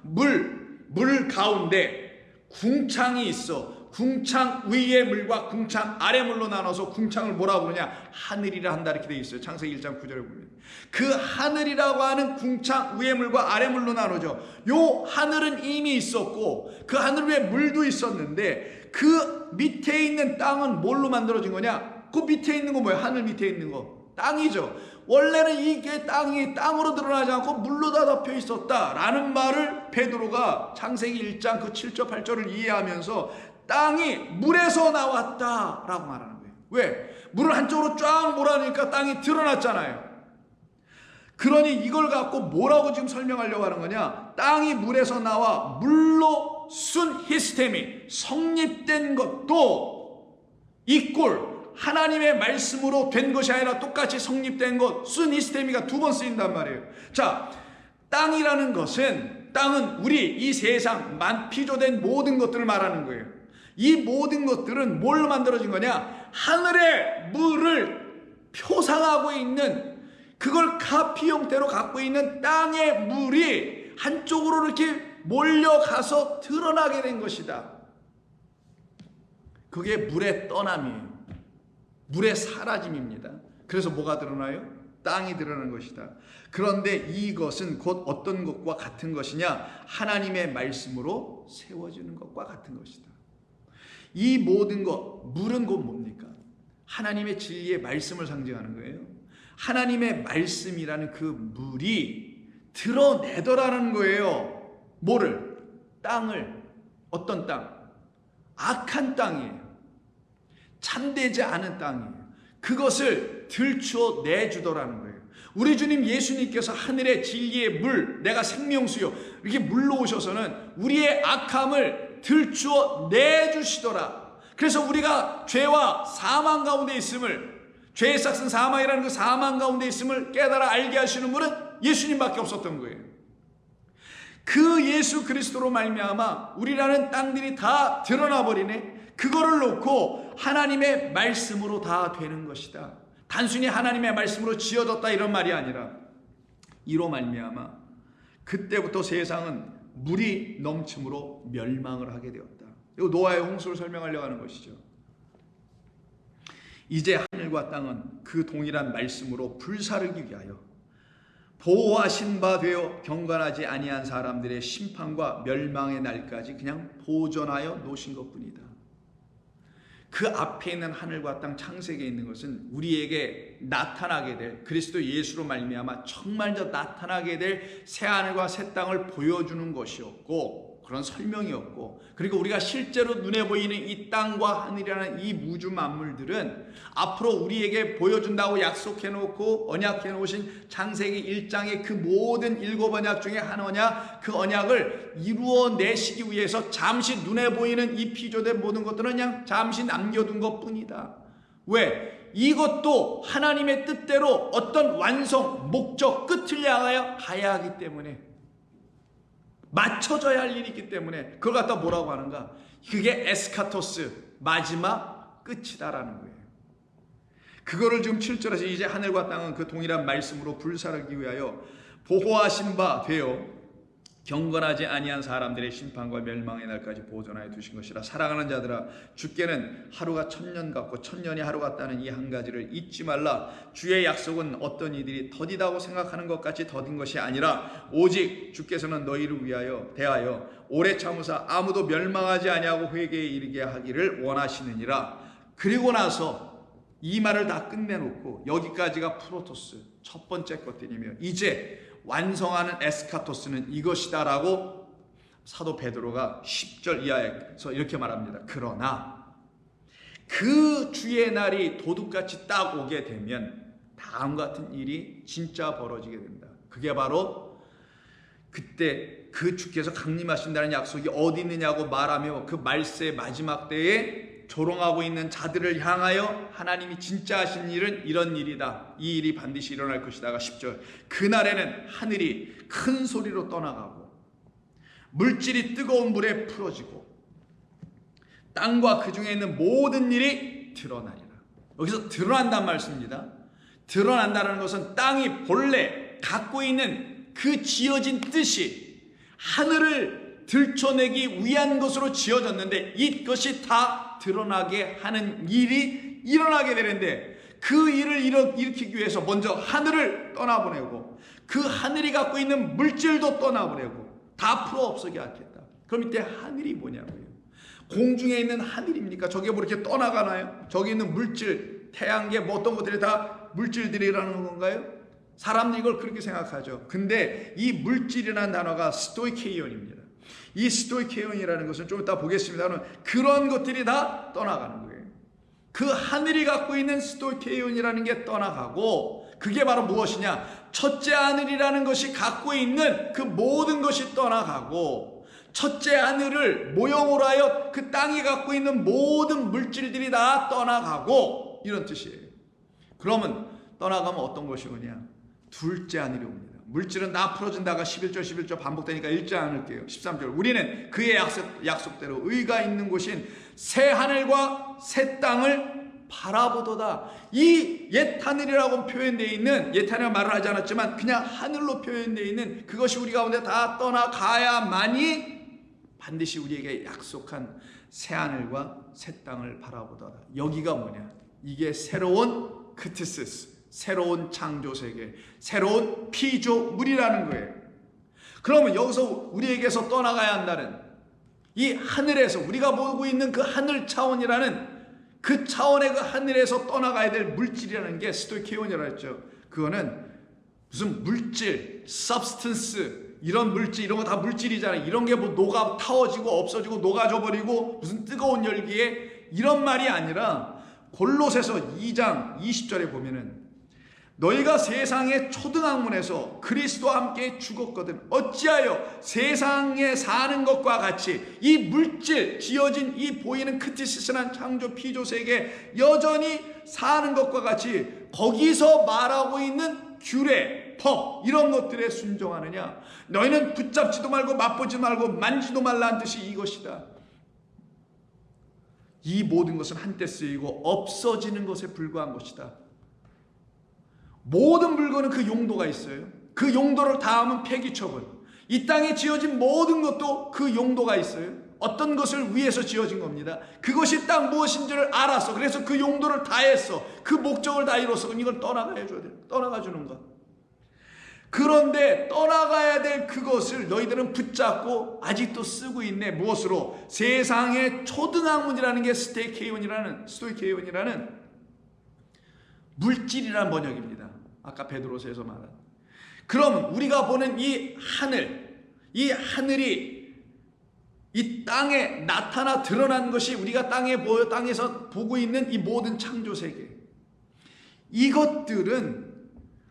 물 가운데 궁창이 있어. 궁창 위의 물과 궁창 아래 물로 나눠서 궁창을 뭐라고 그러냐? 하늘이라 한다, 이렇게 되어 있어요. 창세기 1장 9절에 보면. 그 하늘이라고 하는 궁창 위의 물과 아래 물로 나누죠. 요 하늘은 이미 있었고 그 하늘 위에 물도 있었는데, 그 밑에 있는 땅은 뭘로 만들어진 거냐? 그 밑에 있는 거 뭐예요? 하늘 밑에 있는 거 땅이죠. 원래는 이게 땅이 땅으로 드러나지 않고 물로 다 덮여 있었다라는 말을 베드로가 창세기 1장 그 7절 8절을 이해하면서 땅이 물에서 나왔다라고 말하는 거예요. 왜? 물을 한쪽으로 쫙 몰아내니까 땅이 드러났잖아요. 그러니 이걸 갖고 뭐라고 지금 설명하려고 하는 거냐? 땅이 물에서 나와 물로 순 히스테미, 성립된 것도 이꼴 하나님의 말씀으로 된 것이 아니라 똑같이 성립된 것, 순 히스테미가 두 번 쓰인단 말이에요. 자, 땅이라는 것은, 땅은 우리 이 세상 피조된 모든 것들을 말하는 거예요. 이 모든 것들은 뭘로 만들어진 거냐? 하늘의 물을 표상하고 있는, 그걸 카피 형태로 갖고 있는 땅의 물이 한쪽으로 이렇게 몰려가서 드러나게 된 것이다. 그게 물의 떠남이에요. 물의 사라짐입니다. 그래서 뭐가 드러나요? 땅이 드러나는 것이다. 그런데 이것은 곧 어떤 것과 같은 것이냐? 하나님의 말씀으로 세워지는 것과 같은 것이다. 이 모든 것, 물은 곧 뭡니까? 하나님의 진리의 말씀을 상징하는 거예요. 하나님의 말씀이라는 그 물이 드러내더라는 거예요. 뭐를? 땅을. 어떤 땅? 악한 땅이에요. 참되지 않은 땅이에요. 그것을 들추어 내주더라는 거예요. 우리 주님 예수님께서 하늘의 진리의 물, 내가 생명수요, 이렇게 물로 오셔서는 우리의 악함을 들추어 내주시더라. 그래서 우리가 죄와 사망 가운데 있음을, 죄의 삭은 사망이라는 그 사망 가운데 있음을 깨달아 알게 하시는 분은 예수님밖에 없었던 거예요. 그 예수 그리스도로 말미암아 우리라는 땅들이 다 드러나 버리네. 그거를 놓고 하나님의 말씀으로 다 되는 것이다. 단순히 하나님의 말씀으로 지어졌다 이런 말이 아니라, 이로 말미암아 그때부터 세상은 물이 넘침으로 멸망을 하게 되었다. 이거 노아의 홍수를 설명하려고 하는 것이죠. 이제 하늘과 땅은 그 동일한 말씀으로 불사르기 위하여 보호하신 바 되어 경건하지 아니한 사람들의 심판과 멸망의 날까지 그냥 보존하여 놓으신 것뿐이다. 그 앞에 있는 하늘과 땅, 창세기에 있는 것은 우리에게 나타나게 될, 그리스도 예수로 말미암아 정말 나타나게 될 새 하늘과 새 땅을 보여주는 것이었고, 그런 설명이 없고, 그리고 우리가 실제로 눈에 보이는 이 땅과 하늘이라는 이 우주 만물들은 앞으로 우리에게 보여준다고 약속해놓고 언약해놓으신 창세기 1장의 그 모든 7 언약 중에 한 언약, 그 언약을 이루어내시기 위해서 잠시 눈에 보이는 이 피조된 모든 것들은 그냥 잠시 남겨둔 것 뿐이다. 왜? 이것도 하나님의 뜻대로 어떤 완성, 목적, 끝을 향하여 가야 하기 때문에, 맞춰져야 할 일이 있기 때문에 그걸 갖다 뭐라고 하는가? 그게 에스카토스, 마지막 끝이다라는 거예요. 그거를 지금 7절에서 이제 하늘과 땅은 그 동일한 말씀으로 불사르기 위하여 보호하신 바 되어 경건하지 아니한 사람들의 심판과 멸망의 날까지 보존하여 두신 것이라. 사랑하는 자들아, 주께는 하루가 1000년 같고 1000년이 하루 같다는 이 한 가지를 잊지 말라. 주의 약속은 어떤 이들이 더디다고 생각하는 것 같이 더딘 것이 아니라 오직 주께서는 너희를 대하여 오래 참으사 아무도 멸망하지 아니하고 회개에 이르게 하기를 원하시느니라. 그리고 나서 이 말을 다 끝내놓고 여기까지가 프로토스, 첫 번째 것들이며, 이제 완성하는 에스카토스는 이것이다라고 사도 베드로가 10절 이하에서 이렇게 말합니다. 그러나 그 주의 날이 도둑같이 딱 오게 되면 다음과 같은 일이 진짜 벌어지게 됩니다. 그게 바로 그때 그 주께서 강림하신다는 약속이 어디 있느냐고 말하며 그 말세의 마지막 때에 조롱하고 있는 자들을 향하여 하나님이 진짜 하신 일은 이런 일이다, 이 일이 반드시 일어날 것이다가 10절. 그날에는 하늘이 큰 소리로 떠나가고 물질이 뜨거운 물에 풀어지고 땅과 그 중에 있는 모든 일이 드러나리라. 여기서 드러난다는 말씀입니다. 드러난다는 것은 땅이 본래 갖고 있는 그 지어진 뜻이 하늘을 들춰내기 위한 것으로 지어졌는데, 이것이 다 드러나게 하는 일이 일어나게 되는데, 그 일을 일으키기 위해서 먼저 하늘을 떠나보내고 그 하늘이 갖고 있는 물질도 떠나보내고 다 풀어 없애게 하겠다. 그럼 이때 하늘이 뭐냐고요? 공중에 있는 하늘입니까? 저게 뭐 이렇게 떠나가나요? 저기 있는 물질, 태양계 뭐 어떤 것들이 다 물질들이라는 건가요? 사람들이 이걸 그렇게 생각하죠. 근데 이 물질이라는 단어가 스토이케이온입니다. 이 스토이케온이라는 것은 좀 이따 보겠습니다만 그런 것들이 다 떠나가는 거예요. 그 하늘이 갖고 있는 스토이케온이라는 게 떠나가고, 그게 바로 무엇이냐? 첫째 하늘이라는 것이 갖고 있는 그 모든 것이 떠나가고, 첫째 하늘을 모형으로 하여 그 땅이 갖고 있는 모든 물질들이 다 떠나가고, 이런 뜻이에요. 그러면 떠나가면 어떤 것이 오냐? 둘째 하늘이 옵니다. 물질은 다 풀어진다가 11절 반복되니까 읽지 않을게요. 13절. 우리는 그의 약속대로 의가 있는 곳인 새 하늘과 새 땅을 바라보도다. 이 옛 하늘이라고 표현되어 있는, 옛 하늘 말을 하지 않았지만 그냥 하늘로 표현되어 있는 그것이 우리 가운데 다 떠나가야만이 반드시 우리에게 약속한 새 하늘과 새 땅을 바라보도다. 여기가 뭐냐? 이게 새로운 크티스스, 새로운 창조세계, 새로운 피조물이라는 거예요. 그러면 여기서 우리에게서 떠나가야 한다는 이 하늘에서 우리가 보고 있는 그 하늘 차원이라는 그 차원의 그 하늘에서 떠나가야 될 물질이라는 게 스토이케온이라고 했죠. 그거는 무슨 물질, substance, 이런 물질, 이런 거 다 물질이잖아요. 이런 게 뭐 녹아 타워지고 없어지고 녹아져 버리고 무슨 뜨거운 열기에, 이런 말이 아니라 골로새서 2장 20절에 보면은 너희가 세상의 초등학문에서 그리스도와 함께 죽었거든 어찌하여 세상에 사는 것과 같이 이 물질 지어진 이 보이는 크티시스한 창조 피조세계 여전히 사는 것과 같이 거기서 말하고 있는 규례, 법 이런 것들에 순종하느냐? 너희는 붙잡지도 말고 맛보지 말고 만지도 말라는 뜻이 이것이다. 이 모든 것은 한때 쓰이고 없어지는 것에 불과한 것이다. 모든 물건은 그 용도가 있어요. 그 용도를 다하면 폐기처분. 이 땅에 지어진 모든 것도 그 용도가 있어요. 어떤 것을 위해서 지어진 겁니다. 그것이 딱 무엇인지를 알았어. 그래서 그 용도를 다했어. 그 목적을 다 이뤘어. 그럼 이걸 떠나가 줘야 돼. 떠나가 주는 거. 그런데 떠나가야 될 그것을 너희들은 붙잡고 아직도 쓰고 있네. 무엇으로? 세상의 초등학문이라는 게 스토이케온이라는 물질이라는 번역입니다. 아까 베드로서에서 말한. 그럼 우리가 보는 이 하늘이 이 땅에 나타나 드러난 것이 우리가 땅에서 보고 있는 이 모든 창조 세계, 이것들은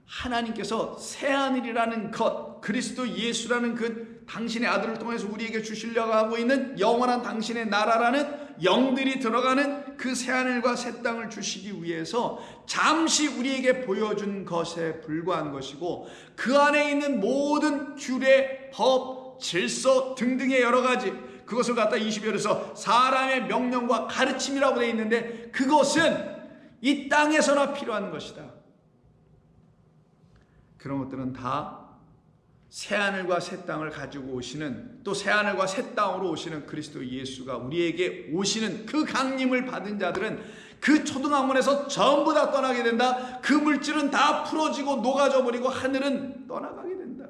하나님께서 새하늘이라는 것, 그리스도 예수라는 그 당신의 아들을 통해서 우리에게 주시려고 하고 있는 영원한 당신의 나라라는 영들이 들어가는 그 새하늘과 새 땅을 주시기 위해서 잠시 우리에게 보여준 것에 불과한 것이고, 그 안에 있는 모든 규례, 법, 질서 등등의 여러 가지, 그것을 갖다 20절에서 사람의 명령과 가르침이라고 되어 있는데, 그것은 이 땅에서나 필요한 것이다. 그런 것들은 다 새하늘과 새 땅을 가지고 오시는, 또 새하늘과 새 땅으로 오시는 그리스도 예수가 우리에게 오시는 그 강림을 받은 자들은 그 초등학문에서 전부 다 떠나게 된다. 그 물질은 다 풀어지고 녹아져 버리고 하늘은 떠나가게 된다.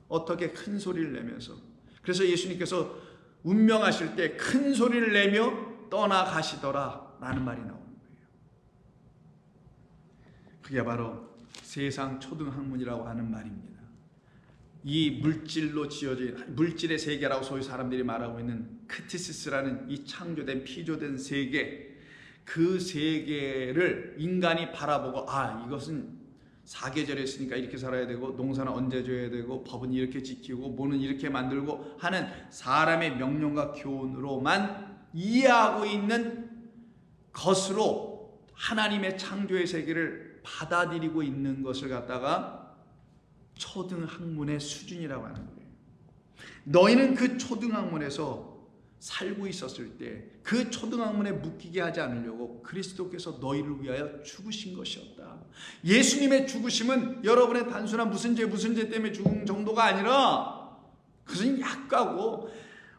어떻게? 큰 소리를 내면서. 그래서 예수님께서 운명하실 때 큰 소리를 내며 떠나가시더라 라는 말이 나오는 거예요. 그게 바로 세상 초등학문이라고 하는 말입니다. 이 물질로 지어진, 물질의 세계라고 소위 사람들이 말하고 있는 크티시스라는 이 창조된 피조된 세계, 그 세계를 인간이 바라보고, 아, 이것은 사계절에 있으니까 이렇게 살아야 되고, 농사는 언제 져야 되고, 법은 이렇게 지키고, 뭐는 이렇게 만들고 하는 사람의 명령과 교훈으로만 이해하고 있는 것으로 하나님의 창조의 세계를 받아들이고 있는 것을 갖다가 초등학문의 수준이라고 하는 거예요. 너희는 그 초등학문에서 살고 있었을 때 그 초등학문에 묶이게 하지 않으려고 그리스도께서 너희를 위하여 죽으신 것이었다. 예수님의 죽으심은 여러분의 단순한 무슨 죄 때문에 죽은 정도가 아니라 그것은 약가고,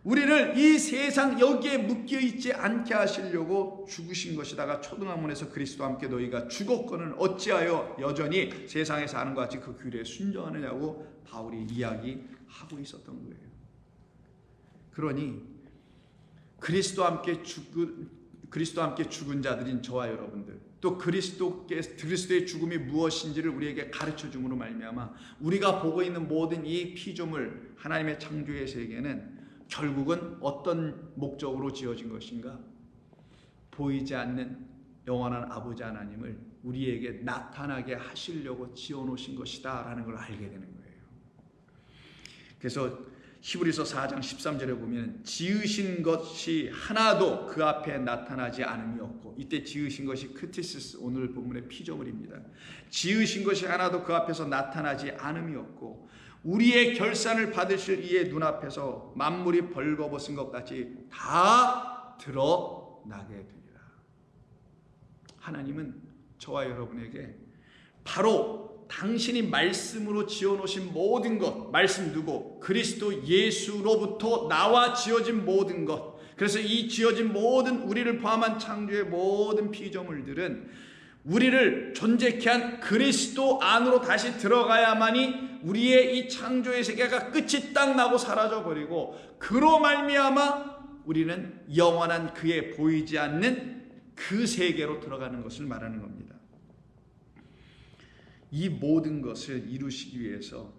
우리를 이 세상 여기에 묶여 있지 않게 하시려고 죽으신 것이다가, 초등학문에서 그리스도와 함께 너희가 죽었거늘 어찌하여 여전히 세상에 사는 것 같이 그 규례에 순종하느냐고 바울이 이야기하고 있었던 거예요. 그러니 그리스도와 함께 죽은 자들인 저와 여러분들, 또 그리스도의 죽음이 무엇인지를 우리에게 가르쳐 줌으로 말미암아 우리가 보고 있는 모든 이 피조물, 하나님의 창조의 세계는 결국은 어떤 목적으로 지어진 것인가? 보이지 않는 영원한 아버지 하나님을 우리에게 나타나게 하시려고 지어놓으신 것이다 라는 걸 알게 되는 거예요. 그래서 히브리서 4장 13절에 보면 지으신 것이 하나도 그 앞에 나타나지 않음이 없고, 이때 지으신 것이 크티시스, 오늘 본문의 피조물입니다. 지으신 것이 하나도 그 앞에서 나타나지 않음이 없고, 우리의 결산을 받으실 이의 눈앞에서 만물이 벌거벗은 것 같이 다 드러나게 되리라. 하나님은 저와 여러분에게 바로 당신이 말씀으로 지어놓으신 모든 것, 말씀 누구? 그리스도 예수로부터 나와 지어진 모든 것, 그래서 이 지어진 모든 우리를 포함한 창조의 모든 피조물들은 우리를 존재케 한 그리스도 안으로 다시 들어가야만이 우리의 이 창조의 세계가 끝이 딱 나고 사라져버리고, 그로 말미암아 우리는 영원한 그의 보이지 않는 그 세계로 들어가는 것을 말하는 겁니다. 이 모든 것을 이루시기 위해서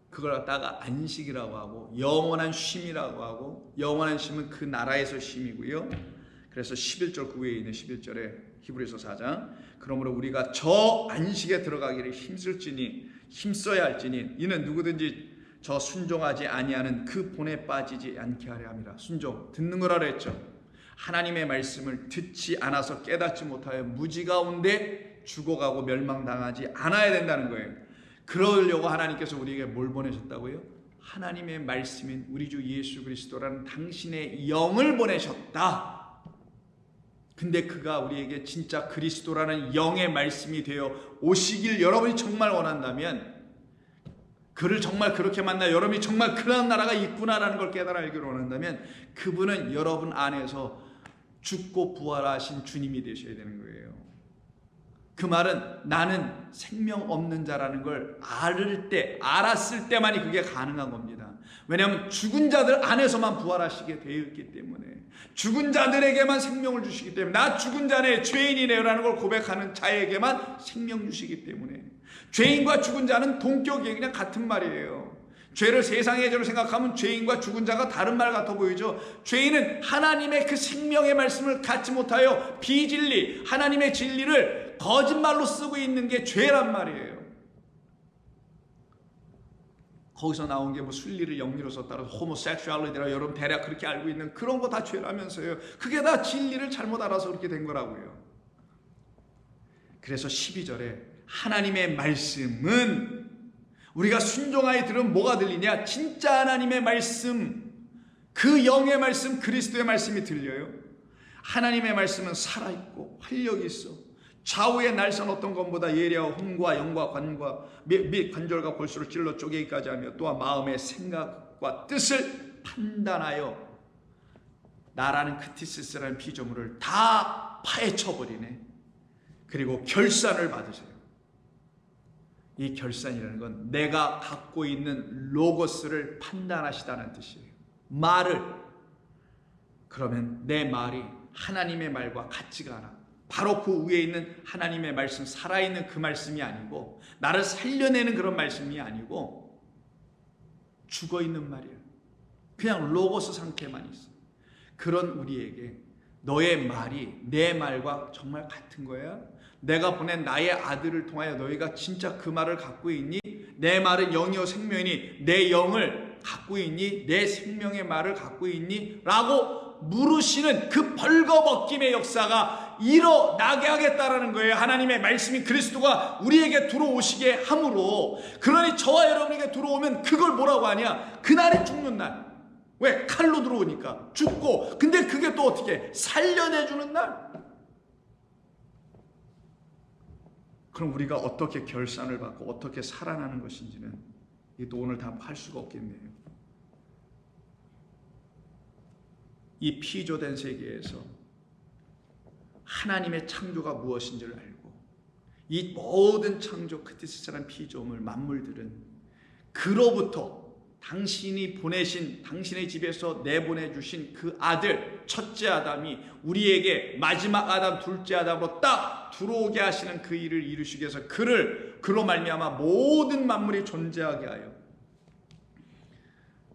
그걸 갖다가 안식이라고 하고, 영원한 쉼이라고 하고, 영원한 쉼은 그 나라에서 쉼이고요. 그래서 11절, 그 위에 있는 11절에 히브리서 4장, 그러므로 우리가 저 안식에 들어가기를 힘써야 할지니 이는 누구든지 저 순종하지 아니하는 그 본에 빠지지 않게 하려 함이라. 순종, 듣는 거라 그랬죠. 하나님의 말씀을 듣지 않아서 깨닫지 못하여 무지 가운데 죽어가고 멸망당하지 않아야 된다는 거예요. 그러려고 하나님께서 우리에게 뭘 보내셨다고요? 하나님의 말씀인 우리 주 예수 그리스도라는 당신의 영을 보내셨다. 근데 그가 우리에게 진짜 그리스도라는 영의 말씀이 되어 오시길 여러분이 정말 원한다면, 그를 정말 그렇게 만나 여러분이 정말 그런 나라가 있구나라는 걸 깨달아 알기를 원한다면, 그분은 여러분 안에서 죽고 부활하신 주님이 되셔야 되는 거예요. 그 말은 나는 생명 없는 자라는 걸 알았을 때만이 그게 가능한 겁니다. 왜냐하면 죽은 자들 안에서만 부활하시게 되어 있기 때문에, 죽은 자들에게만 생명을 주시기 때문에, 나 죽은 자네, 죄인이네요라는 걸 고백하는 자에게만 생명 주시기 때문에, 죄인과 죽은 자는 동격이에요. 그냥 같은 말이에요. 죄를 세상의 죄로 생각하면 죄인과 죽은 자가 다른 말 같아 보이죠. 죄인은 하나님의 그 생명의 말씀을 갖지 못하여 비진리, 하나님의 진리를 거짓말로 쓰고 있는 게 죄란 말이에요. 거기서 나온 게 뭐 순리를 영리로 썼다고 호모섹슈얼리티라 여러분 대략 그렇게 알고 있는 그런 거 다 죄라면서요. 그게 다 진리를 잘못 알아서 그렇게 된 거라고요. 그래서 12절에 하나님의 말씀은 우리가 순종하여 들으면 뭐가 들리냐? 진짜 하나님의 말씀, 그 영의 말씀, 그리스도의 말씀이 들려요. 하나님의 말씀은 살아있고 활력이 있어. 좌우의 날선 어떤 것보다 예리하고 hum과 영과 관과 및 관절과 골수를 찔러 쪼개기까지 하며 또한 마음의 생각과 뜻을 판단하여 나라는 크티시스라는 피조물을 다 파헤쳐버리네. 그리고 결산을 받으세요. 이 결산이라는 건 내가 갖고 있는 로고스를 판단하시다는 뜻이에요. 말을. 그러면 내 말이 하나님의 말과 같지가 않아. 바로 그 위에 있는 하나님의 말씀, 살아있는 그 말씀이 아니고 나를 살려내는 그런 말씀이 아니고 죽어있는 말이에요. 그냥 로고스 상태만 있어. 그런 우리에게 너의 말이 내 말과 정말 같은 거야? 내가 보낸 나의 아들을 통하여 너희가 진짜 그 말을 갖고 있니? 내 말은 영이요 생명이니 내 영을 갖고 있니? 내 생명의 말을 갖고 있니? 라고 물으시는 그 벌거벗김의 역사가 일어나게 하겠다라는 거예요. 하나님의 말씀이 그리스도가 우리에게 들어오시게 함으로. 그러니 저와 여러분에게 들어오면 그걸 뭐라고 하냐? 그날이 죽는 날. 왜? 칼로 들어오니까 죽고. 근데 그게 또 어떻게? 살려내주는 날. 그럼 우리가 어떻게 결산을 받고 어떻게 살아나는 것인지는 또 오늘 다 할 수가 없겠네요. 이 피조된 세계에서 하나님의 창조가 무엇인지를 알고 이 모든 창조 크티스라는 피조물 만물들은 그로부터 당신이 보내신 당신의 집에서 내보내주신 그 아들 첫째 아담이 우리에게 마지막 아담 둘째 아담으로 딱 들어오게 하시는 그 일을 이루시기 위해서 그로 말미암아 모든 만물이 존재하게 하여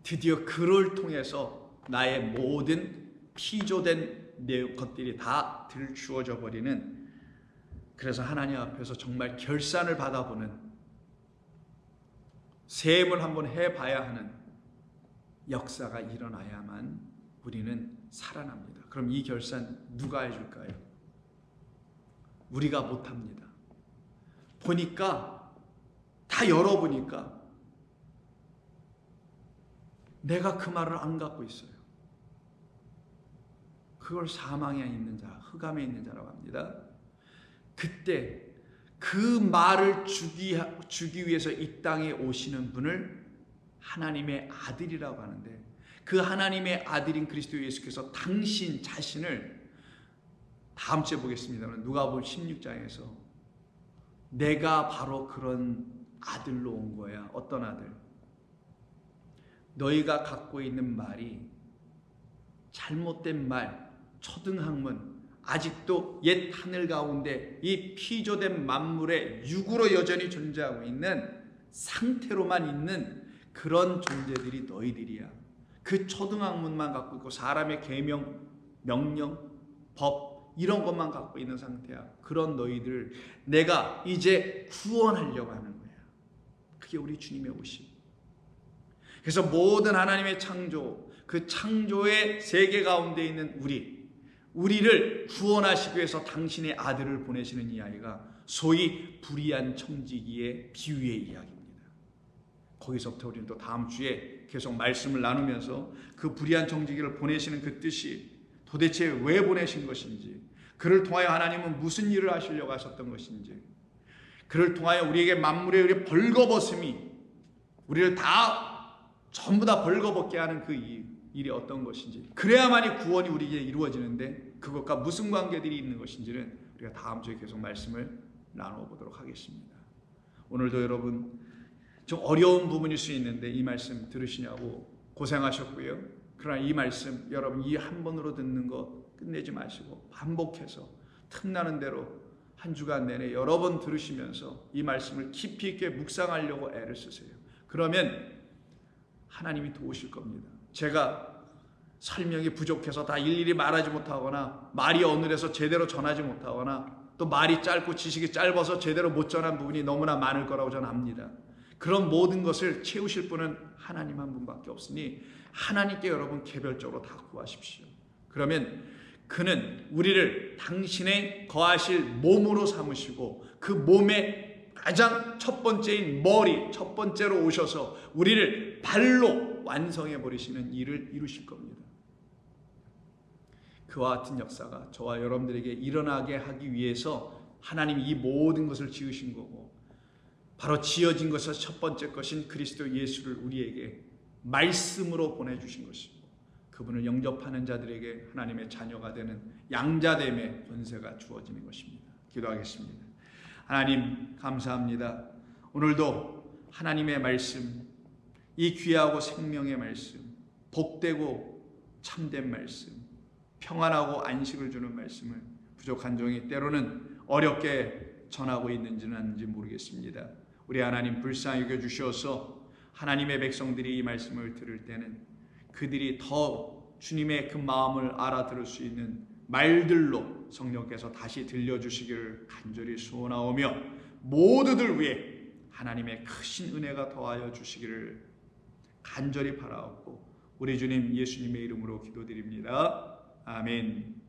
드디어 그를 통해서 나의 모든 피조된 것들이 다 들추어져 버리는, 그래서 하나님 앞에서 정말 결산을 받아보는, 세임을 한번 해봐야 하는 역사가 일어나야만 우리는 살아납니다. 그럼 이 결산 누가 해줄까요? 우리가 못합니다. 보니까 다 열어보니까 내가 그 말을 안 갖고 있어요. 그걸 사망에 있는 자, 흑암에 있는 자라고 합니다. 그때 그 말을 주기 위해서 이 땅에 오시는 분을 하나님의 아들이라고 하는데, 그 하나님의 아들인 그리스도 예수께서 당신 자신을 다음 주에 보겠습니다만 누가복음 16장에서 내가 바로 그런 아들로 온 거야. 어떤 아들? 너희가 갖고 있는 말이 잘못된 말, 초등학문, 아직도 옛 하늘 가운데 이 피조된 만물의 육으로 여전히 존재하고 있는 상태로만 있는 그런 존재들이 너희들이야. 그 초등학문만 갖고 있고 사람의 계명, 명령, 법 이런 것만 갖고 있는 상태야. 그런 너희들을 내가 이제 구원하려고 하는 거야. 그게 우리 주님의 오심. 그래서 모든 하나님의 창조, 그 창조의 세계 가운데 있는 우리를 구원하시기 위해서 당신의 아들을 보내시는 이야기가 소위 불의한 청지기의 비유의 이야기입니다. 거기서부터 우리는 또 다음 주에 계속 말씀을 나누면서 그 불의한 청지기를 보내시는 그 뜻이 도대체 왜 보내신 것인지, 그를 통하여 하나님은 무슨 일을 하시려고 하셨던 것인지, 그를 통하여 우리에게 만물의 우리 벌거벗음이 우리를 다 전부 다 벌거벗게 하는 그 일이 어떤 것인지, 그래야만이 구원이 우리에게 이루어지는데 그것과 무슨 관계들이 있는 것인지는 우리가 다음 주에 계속 말씀을 나눠보도록 하겠습니다. 오늘도 여러분 좀 어려운 부분일 수 있는데 이 말씀 들으시냐고 고생하셨고요. 그러나 이 말씀 여러분 이 한 번으로 듣는 거 끝내지 마시고 반복해서 틈나는 대로 한 주간 내내 여러 번 들으시면서 이 말씀을 깊이 있게 묵상하려고 애를 쓰세요. 그러면 하나님이 도우실 겁니다. 제가 설명이 부족해서 다 일일이 말하지 못하거나 말이 어눌해서 제대로 전하지 못하거나 또 말이 짧고 지식이 짧아서 제대로 못 전한 부분이 너무나 많을 거라고 저는 압니다. 그런 모든 것을 채우실 분은 하나님 한 분밖에 없으니 하나님께 여러분 개별적으로 다 구하십시오. 그러면 그는 우리를 당신의 거하실 몸으로 삼으시고 그 몸의 가장 첫 번째인 머리, 첫 번째로 오셔서 우리를 발로 완성해 버리시는 일을 이루실 겁니다. 그와 같은 역사가 저와 여러분들에게 일어나게 하기 위해서 하나님이 이 모든 것을 지으신 거고, 바로 지어진 것의 첫 번째 것인 그리스도 예수를 우리에게 말씀으로 보내주신 것이고, 그분을 영접하는 자들에게 하나님의 자녀가 되는 양자됨의 권세가 주어지는 것입니다. 기도하겠습니다. 하나님 감사합니다. 오늘도 하나님의 말씀, 이 귀하고 생명의 말씀, 복되고 참된 말씀, 평안하고 안식을 주는 말씀을 부족한 종이 때로는 어렵게 전하고 있는지는 아닌지 모르겠습니다. 우리 하나님 불쌍히 여겨주셔서 하나님의 백성들이 이 말씀을 들을 때는 그들이 더 주님의 그 마음을 알아들을 수 있는 말들로 성령께서 다시 들려주시기를 간절히 소원하오며, 모두들 위해 하나님의 크신 은혜가 더하여 주시기를 간절히 바라옵고 우리 주님 예수님의 이름으로 기도드립니다. 아멘.